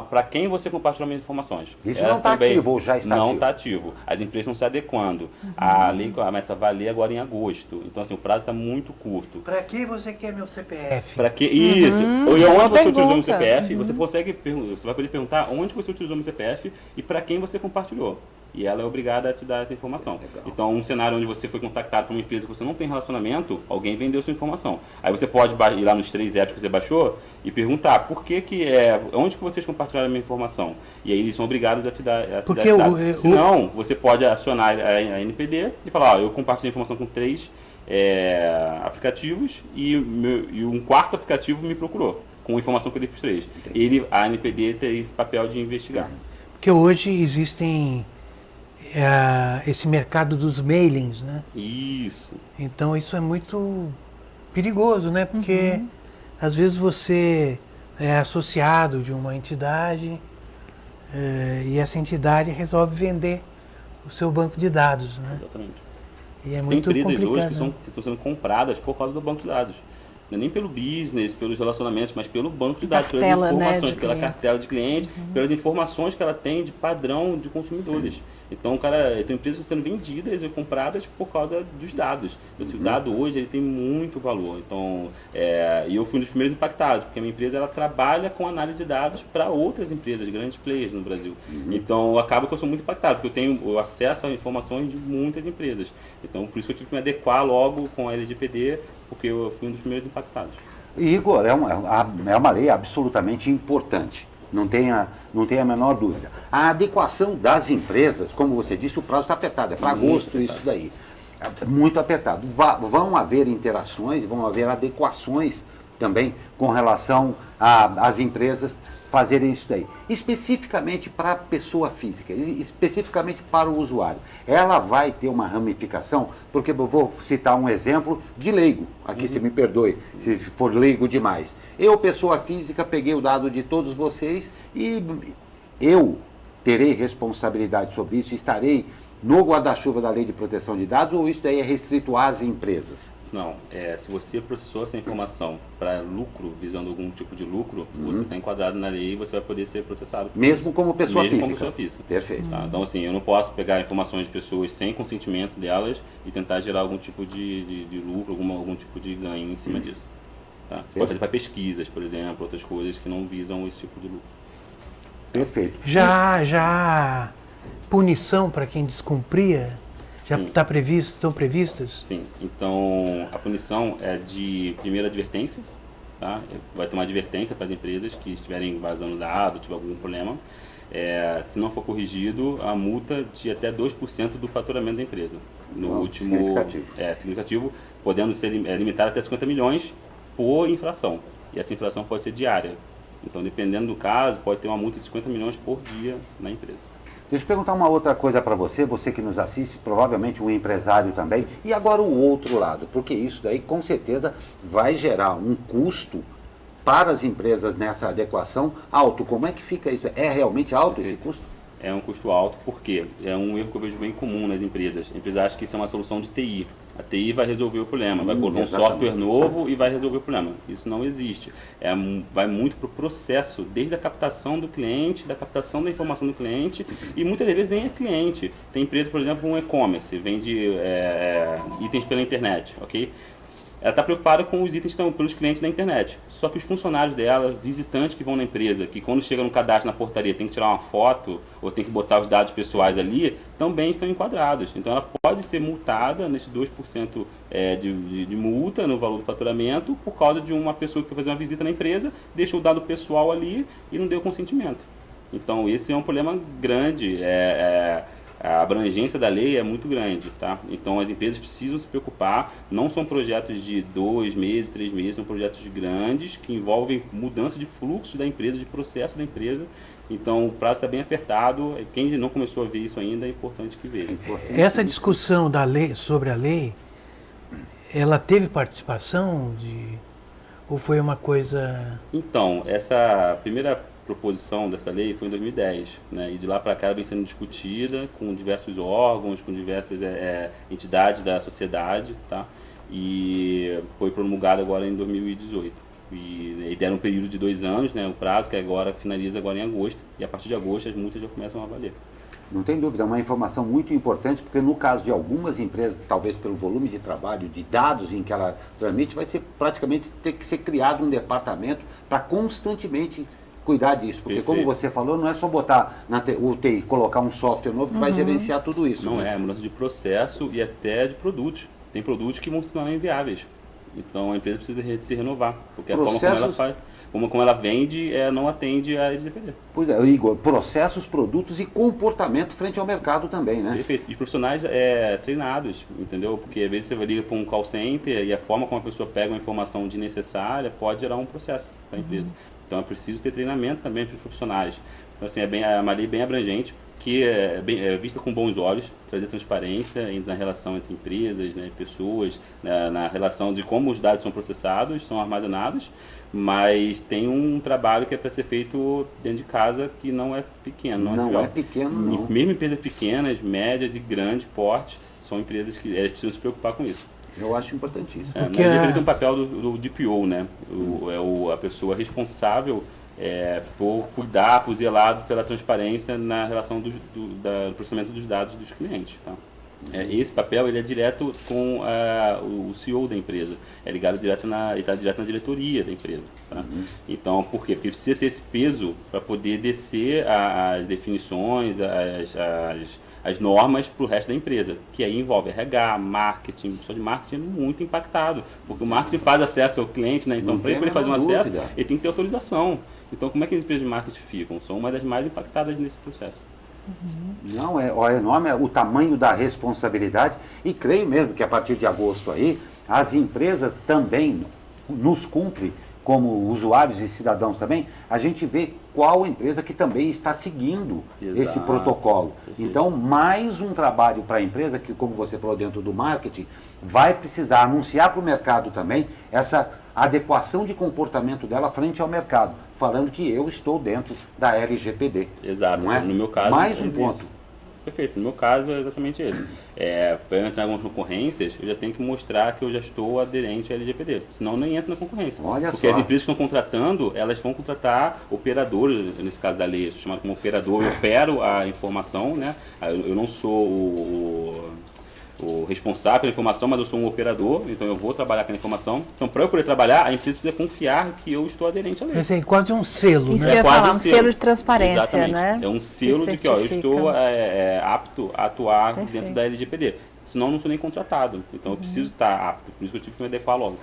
para quem você compartilhou minhas informações. Isso não está ativo ou já está ativo? Não está ativo. As empresas estão se adequando. A lei começa a valer agora em agosto. Então, assim, o prazo está muito curto. Para que você quer meu CPF? Para que? Isso. E onde você utilizou meu CPF, você vai poder perguntar onde você utilizou meu CPF e para quem você compartilhou. E ela é obrigada a te dar essa informação. Legal. Então, um cenário onde você foi contactado por uma empresa que você não tem relacionamento, alguém vendeu sua informação. Aí você pode ir lá nos 3 apps que você baixou e perguntar onde que vocês compartilharam a minha informação. E aí eles são obrigados a te dar esse Senão, você pode acionar a NPD e falar, eu compartilhei a informação com 3 aplicativos e um 4º aplicativo me procurou com a informação que eu dei para os 3. A NPD tem esse papel de investigar. Porque hoje existem esse mercado dos mailings, né? Isso. Então isso é muito perigoso, né? Porque às vezes você é associado de uma entidade e essa entidade resolve vender o seu banco de dados, né? Exatamente. E é muito tem empresas complicado, hoje que estão sendo compradas por causa do banco de dados. Não é nem pelo business, pelos relacionamentos, mas pelo banco de dados, pelas informações, pela cartela de clientes, pelas informações que ela tem de padrão de consumidores. Então, tem empresas sendo vendidas e compradas por causa dos dados. O dado hoje ele tem muito valor. Então, eu fui um dos primeiros impactados, porque a minha empresa ela trabalha com análise de dados para outras empresas, grandes players no Brasil. Então, acaba que eu sou muito impactado, porque eu tenho acesso a informações de muitas empresas. Então, por isso que eu tive que me adequar logo com a LGPD, porque eu fui um dos primeiros impactados. Igor, é uma lei absolutamente importante. Não tenha a menor dúvida. A adequação das empresas, como você disse, o prazo está apertado, é para agosto isso daí. Muito apertado. Vão haver interações, vão haver adequações também com relação às empresas fazerem isso daí. Especificamente para a pessoa física, especificamente para o usuário. Ela vai ter uma ramificação, porque eu vou citar um exemplo de leigo, aqui se me perdoe, se for leigo demais. Eu, pessoa física, peguei o dado de todos vocês e eu terei responsabilidade sobre isso, estarei no guarda-chuva da Lei de Proteção de Dados ou isso daí é restrito às empresas? Não. Se você processou essa informação para lucro, visando algum tipo de lucro, você está enquadrado na lei e você vai poder ser processado. Mesmo como pessoa Mesmo física? Como pessoa física. Perfeito. Tá? Então, assim, eu não posso pegar informações de pessoas sem consentimento delas e tentar gerar algum tipo de lucro, algum tipo de ganho em cima disso. Tá? Pode fazer para pesquisas, por exemplo, outras coisas que não visam esse tipo de lucro. Perfeito. Já punição para quem descumpria? Já estão previstas? Sim. Então, a punição é de primeira advertência. Tá? Vai ter uma advertência para as empresas que estiverem vazando dado, tiver algum problema. Se não for corrigido, a multa de até 2% do faturamento da empresa. No último, significativo. Significativo, podendo ser limitado até 50 milhões por infração. E essa infração pode ser diária. Então, dependendo do caso, pode ter uma multa de 50 milhões por dia na empresa. Deixa eu perguntar uma outra coisa para você que nos assiste, provavelmente um empresário também, e agora o outro lado, porque isso daí com certeza vai gerar um custo para as empresas nessa adequação alto. Como é que fica isso? É realmente alto esse custo? É um custo alto porque é um erro que eu vejo bem comum nas empresas. A empresa acha que isso é uma solução de TI. A TI vai resolver o problema, vai colocar um software novo e vai resolver o problema. Isso não existe. Vai muito para o processo, desde a captação do cliente, da captação da informação do cliente, e muitas vezes nem é cliente. Tem empresa, por exemplo, um e-commerce, vende itens pela internet, ok? Ela está preocupada com os itens que estão pelos clientes na internet. Só que os funcionários dela, visitantes que vão na empresa, que quando chega no cadastro na portaria tem que tirar uma foto ou tem que botar os dados pessoais ali, também estão enquadrados. Então ela pode ser multada nesse 2% de multa no valor do faturamento por causa de uma pessoa que foi fazer uma visita na empresa, deixou o dado pessoal ali e não deu consentimento. Então esse é um problema grande. A abrangência da lei é muito grande, tá? Então as empresas precisam se preocupar, não são projetos de 2 meses, 3 meses, são projetos grandes que envolvem mudança de fluxo da empresa, de processo da empresa. Então o prazo está bem apertado, quem não começou a ver isso ainda é importante que veja. Essa discussão da lei, sobre a lei, ela teve participação ou foi uma coisa... Então, essa primeira proposição dessa lei foi em 2010, né? E de lá para cá vem sendo discutida com diversos órgãos, com diversas entidades da sociedade, tá? E foi promulgada agora em 2018. E deram um período de 2 anos, né? O prazo que agora finaliza agora em agosto, e a partir de agosto as multas já começam a valer. Não tem dúvida, é uma informação muito importante, porque no caso de algumas empresas, talvez pelo volume de trabalho, de dados em que ela transmite, vai ser praticamente ter que ser criado um departamento para constantemente cuidar disso, porque Perfeito. Como você falou, não é só botar na UTI, colocar um software novo que vai gerenciar tudo isso. Não é mudança de processo e até de produtos. Tem produtos que vão se tornar inviáveis. Então a empresa precisa se renovar, porque processos... a forma como ela faz, como ela vende, não atende a LGPD. Pois é, Igor, processos, produtos e comportamento frente ao mercado também, né? Perfeito. E profissionais treinados, entendeu? Porque às vezes você liga para um call center e a forma como a pessoa pega uma informação desnecessária pode gerar um processo para a empresa. Então é preciso ter treinamento também para os profissionais. Então assim, é uma lei bem abrangente, que é vista com bons olhos, trazer transparência na relação entre empresas, né, pessoas, na relação de como os dados são processados, são armazenados, mas tem um trabalho que é para ser feito dentro de casa que não é pequeno. Não é pequeno, não. Mesmo empresas pequenas, médias e grande porte, são empresas que precisam se preocupar com isso. Eu acho importantíssimo. Porque mas tem um papel do DPO, né? A pessoa responsável por cuidar, por zelar pela transparência na relação do processamento dos dados dos clientes. Tá? Esse papel ele é direto com o CEO da empresa, ele está direto na diretoria da empresa. Tá? Então, por quê? Porque precisa ter esse peso para poder descer as definições, as normas para o resto da empresa, que aí envolve RH, marketing. Só de marketing é muito impactado, porque o marketing faz acesso ao cliente, né? Então para ele fazer um acesso, ele tem que ter autorização. Então como é que as empresas de marketing ficam? São uma das mais impactadas nesse processo. Não, é enorme o tamanho da responsabilidade, e creio mesmo que a partir de agosto aí, as empresas também nos cumprem, como usuários e cidadãos também, a gente vê qual empresa que também está seguindo esse protocolo. Perfeito. Então, mais um trabalho para a empresa que, como você falou dentro do marketing, vai precisar anunciar para o mercado também essa adequação de comportamento dela frente ao mercado, falando que eu estou dentro da LGPD. Exato. Não é? No meu caso, mais um ponto. Perfeito. No meu caso é exatamente esse. Para eu entrar em algumas concorrências, eu já tenho que mostrar que eu já estou aderente à LGPD. Senão eu nem entro na concorrência. Olha Porque só. as empresas que estão contratando, elas vão contratar operadores, nesse caso da lei, eu sou chamado como operador, eu opero a informação, né? Eu não sou o responsável pela informação, mas eu sou um operador, então eu vou trabalhar com a informação. Então, para eu poder trabalhar, a empresa precisa confiar que eu estou aderente à lei. Esse é quase um selo, Isso né? que eu ia quase falar, um um selo de transparência, Exatamente. né? É um selo de que eu certifica. estou apto a atuar Perfeito. dentro da LGPD. Senão eu não sou nem contratado. Então eu preciso estar apto. Por isso que eu tive que me adequar logo.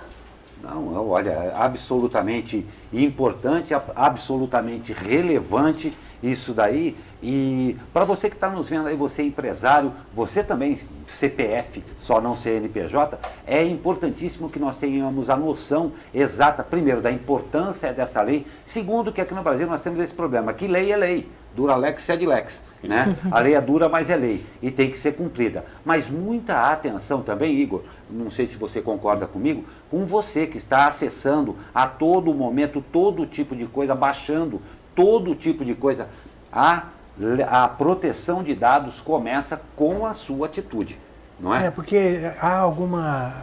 Não, olha, é absolutamente importante, absolutamente relevante isso daí. E para você que está nos vendo aí, você empresário, você também CPF, só não CNPJ, é importantíssimo que nós tenhamos a noção exata, primeiro, da importância dessa lei, segundo, que aqui no Brasil nós temos esse problema, que lei é lei, dura lex sed lex, né? A lei é dura, mas é lei e tem que ser cumprida. Mas muita atenção também, Igor, não sei se você concorda comigo, com você que está acessando a todo momento todo tipo de coisa, baixando todo tipo de coisa. A proteção de dados começa com a sua atitude, não é? Porque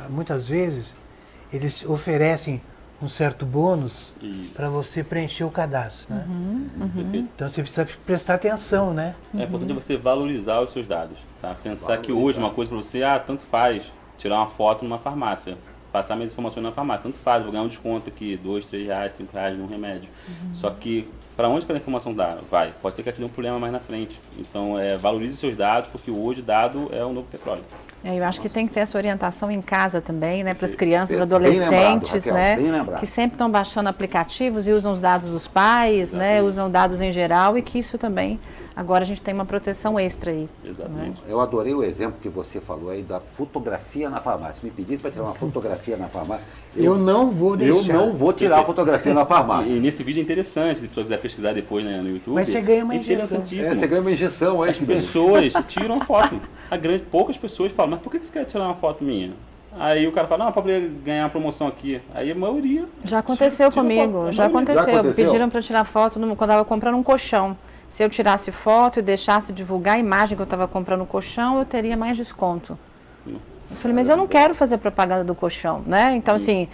muitas vezes, eles oferecem um certo bônus para você preencher o cadastro, né? Perfeito. Então você precisa prestar atenção, né? É importante você valorizar os seus dados. Tá? Pensar que hoje uma coisa para você, tanto faz tirar uma foto numa farmácia, passar minhas informações na farmácia, tanto faz, vou ganhar um desconto aqui, R$2, R$3, R$5 num remédio. Só que para onde aquela informação vai? Pode ser que ela te dê um problema mais na frente. Então, valorize seus dados, porque hoje dado é o novo petróleo. Eu acho que tem que ter essa orientação em casa também, né, para as crianças, Bem adolescentes, lembrado, Raquel, bem lembrado. que sempre estão baixando aplicativos e usam os dados dos pais, né, usam dados em geral, e que isso também, agora a gente tem uma proteção extra aí. Exatamente. Eu adorei o exemplo que você falou aí da fotografia na farmácia. Me pediram para tirar uma fotografia na farmácia. Eu não vou deixar. Eu não vou tirar a fotografia na farmácia. E nesse vídeo é interessante, se a pessoa quiser pesquisar depois, né, no YouTube. Mas você ganha uma injeção. Interessantíssimo. Você ganha uma injeção, As pessoas tiram foto. Poucas pessoas falam, mas por que você quer tirar uma foto minha? Aí o cara fala, não, para poder ganhar uma promoção aqui. Aí a maioria... Já aconteceu comigo, já aconteceu. Pediram para tirar foto quando eu estava comprando um colchão. Se eu tirasse foto e deixasse divulgar a imagem que eu estava comprando o colchão, eu teria mais desconto. Eu falei, mas eu não quero fazer propaganda do colchão, né? Então, assim,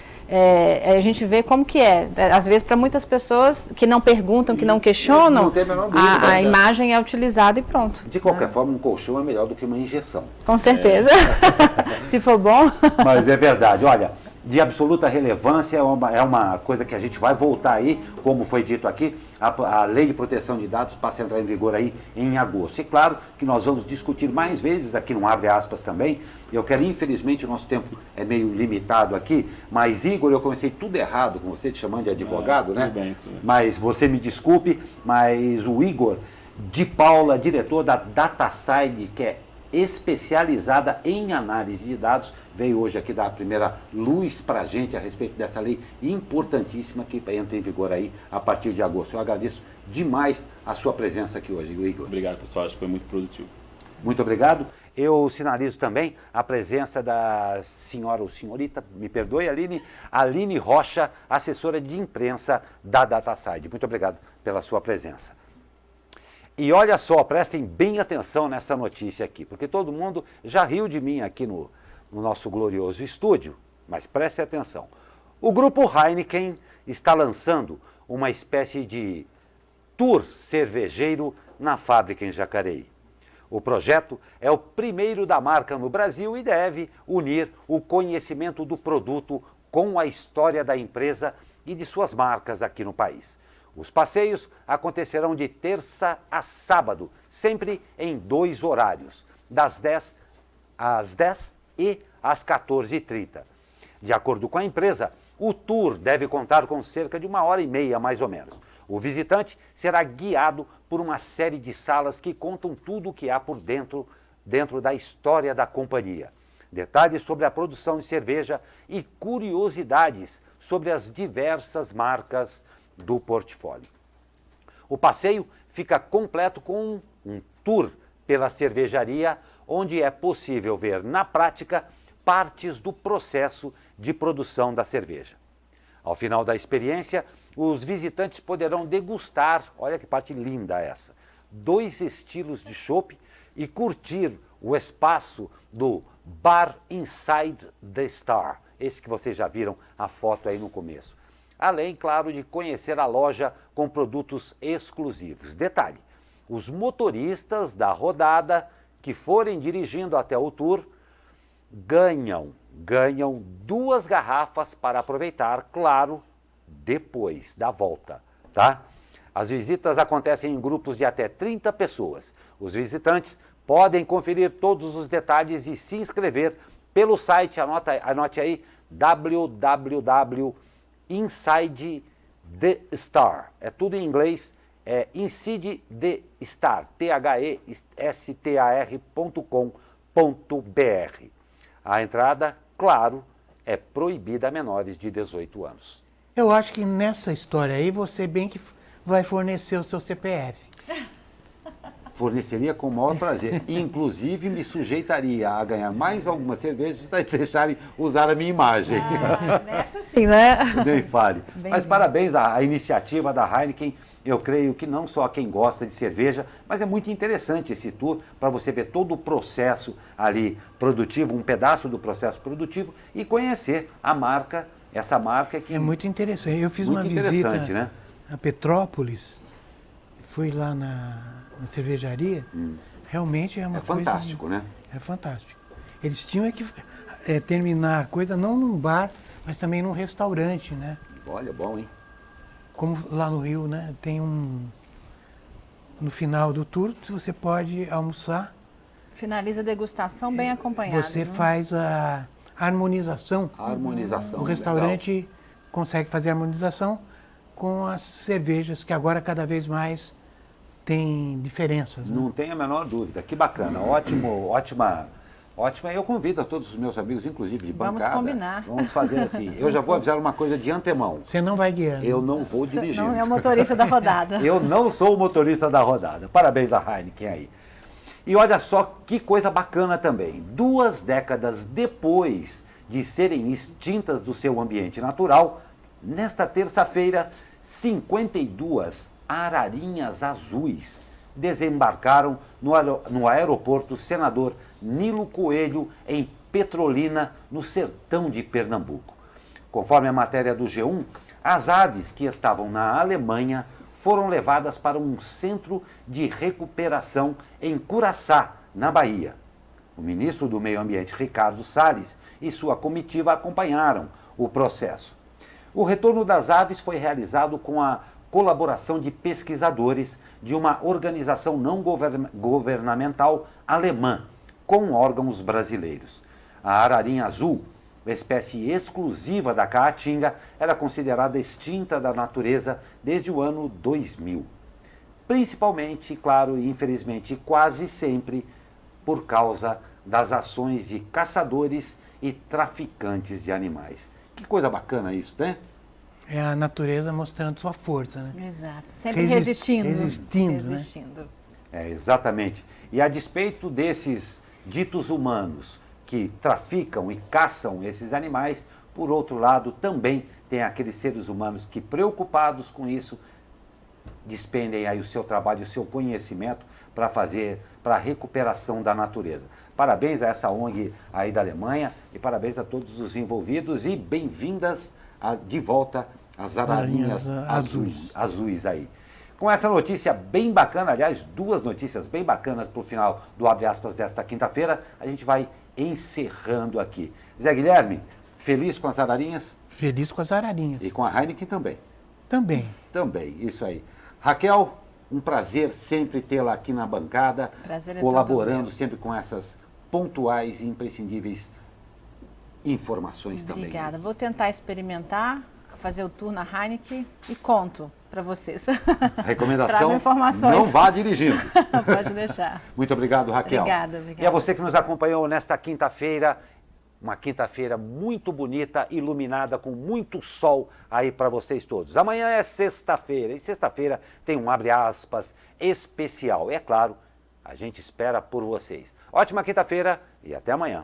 a gente vê como que é. Às vezes, para muitas pessoas que não perguntam, que não questionam, não tem a menor dúvida, a imagem é utilizada e pronto. De qualquer forma, um colchão é melhor do que uma injeção. Com certeza. Se for bom. Mas é verdade. Olha, de absoluta relevância, é uma coisa que a gente vai voltar aí, como foi dito aqui, a Lei de Proteção de Dados passa a entrar em vigor aí em agosto. E claro que nós vamos discutir mais vezes aqui no Abre Aspas também. Eu quero, infelizmente, o nosso tempo é meio limitado aqui, mas Igor, eu comecei tudo errado com você, te chamando de advogado, né? Tudo bem. Mas você me desculpe, mas o Igor de Paula, diretor da DataSide, que é especializada em análise de dados, veio hoje aqui dar a primeira luz para a gente a respeito dessa lei importantíssima que entra em vigor aí a partir de agosto. Eu agradeço demais a sua presença aqui hoje, Igor. Obrigado, pessoal. Acho que foi muito produtivo. Muito obrigado. Eu sinalizo também a presença da senhora ou senhorita, me perdoe, Aline Rocha, assessora de imprensa da DataSide. Muito obrigado pela sua presença. E olha só, prestem bem atenção nessa notícia aqui, porque todo mundo já riu de mim aqui no nosso glorioso estúdio, mas prestem atenção. O grupo Heineken está lançando uma espécie de tour cervejeiro na fábrica em Jacareí. O projeto é o primeiro da marca no Brasil e deve unir o conhecimento do produto com a história da empresa e de suas marcas aqui no país. Os passeios acontecerão de terça a sábado, sempre em 2 horários, das 10 às 10 e às 14h30. De acordo com a empresa, o tour deve contar com cerca de 1h30, mais ou menos. O visitante será guiado por uma série de salas que contam tudo o que há por dentro da história da companhia. Detalhes sobre a produção de cerveja e curiosidades sobre as diversas marcas do portfólio. O passeio fica completo com um tour pela cervejaria, onde é possível ver na prática partes do processo de produção da cerveja. Ao final da experiência, os visitantes poderão degustar, olha que parte linda essa, 2 estilos de chopp e curtir o espaço do Bar Inside the Star, esse que vocês já viram a foto aí no começo. Além, claro, de conhecer a loja com produtos exclusivos. Detalhe, os motoristas da rodada que forem dirigindo até o tour ganham 2 garrafas para aproveitar, claro, depois da volta, tá? As visitas acontecem em grupos de até 30 pessoas. Os visitantes podem conferir todos os detalhes e se inscrever pelo site, anote aí, www.inside the Star. É tudo em inglês, é Inside the Star, THESTAR.com.br. A entrada, claro, é proibida a menores de 18 anos. Eu acho que nessa história aí você bem que vai fornecer o seu CPF. Forneceria com o maior prazer. Inclusive, me sujeitaria a ganhar mais algumas cervejas e deixarem usar a minha imagem. Nessa sim, né? Nem fale. Bem Mas bem. parabéns à iniciativa da Heineken. Eu creio que não só quem gosta de cerveja, mas é muito interessante esse tour para você ver todo o processo ali produtivo, um pedaço do processo produtivo e conhecer a marca, essa marca que É muito interessante. Eu fiz muito uma interessante, visita né? a Petrópolis, fui lá na cervejaria, realmente é uma É coisa... fantástico, né? É fantástico. Eles tinham que terminar a coisa não num bar, mas também num restaurante, né? Olha, bom, hein? Como lá no Rio, né? Tem no final do tour, você pode almoçar, Finaliza a degustação bem acompanhada. você né? faz a harmonização. A harmonização. O restaurante consegue fazer a harmonização com as cervejas, que agora cada vez mais tem diferenças. Né? Não tem a menor dúvida. Que bacana. Ótima. Eu convido a todos os meus amigos, inclusive de Vamos bancada. combinar. Vamos fazer assim. Eu já vou avisar uma coisa de antemão. Você não vai guiando. Eu não vou Você dirigir. não é o motorista da rodada. Eu não sou o motorista da rodada. Parabéns a Heineken aí. E olha só que coisa bacana também. 2 décadas depois de serem extintas do seu ambiente natural, nesta terça-feira, 52 ararinhas azuis desembarcaram no aeroporto Senador Nilo Coelho, em Petrolina, no sertão de Pernambuco. Conforme a matéria do G1, as aves que estavam na Alemanha foram levadas para um centro de recuperação em Curaçá, na Bahia. O ministro do Meio Ambiente, Ricardo Salles, e sua comitiva acompanharam o processo. O retorno das aves foi realizado com a colaboração de pesquisadores de uma organização não governamental alemã, com órgãos brasileiros. A ararinha azul, espécie exclusiva da caatinga, era considerada extinta da natureza desde o ano 2000. Principalmente, claro, e infelizmente quase sempre, por causa das ações de caçadores e traficantes de animais. Que coisa bacana isso, né? É a natureza mostrando sua força, né? Exato. Sempre resistindo. Resistindo, né? É, exatamente. E a despeito desses ditos humanos que traficam e caçam esses animais, por outro lado, também tem aqueles seres humanos que, preocupados com isso, despendem aí o seu trabalho, o seu conhecimento para a recuperação da natureza. Parabéns a essa ONG aí da Alemanha e parabéns a todos os envolvidos e bem-vindas de volta às ararinhas azuis aí. Com essa notícia bem bacana, aliás, 2 notícias bem bacanas para o final do Abre Aspas desta quinta-feira, a gente vai encerrando aqui. Zé Guilherme, feliz com as ararinhas? Feliz com as ararinhas. E com a Heineken também. Também. Também, isso aí. Raquel, um prazer sempre tê-la aqui na bancada, Prazer é colaborando todo meu. sempre com essas pontuais e imprescindíveis informações também. Obrigada. Vou tentar experimentar, fazer o tour na Heineken e conto para vocês. Recomendação, Trago informações. não vá dirigindo. Pode deixar. Muito obrigado, Raquel. Obrigada. E a você que nos acompanhou nesta quinta-feira, uma quinta-feira muito bonita, iluminada, com muito sol aí para vocês todos. Amanhã é sexta-feira, e sexta-feira tem um Abre Aspas especial. E é claro, a gente espera por vocês. Ótima quinta-feira e até amanhã.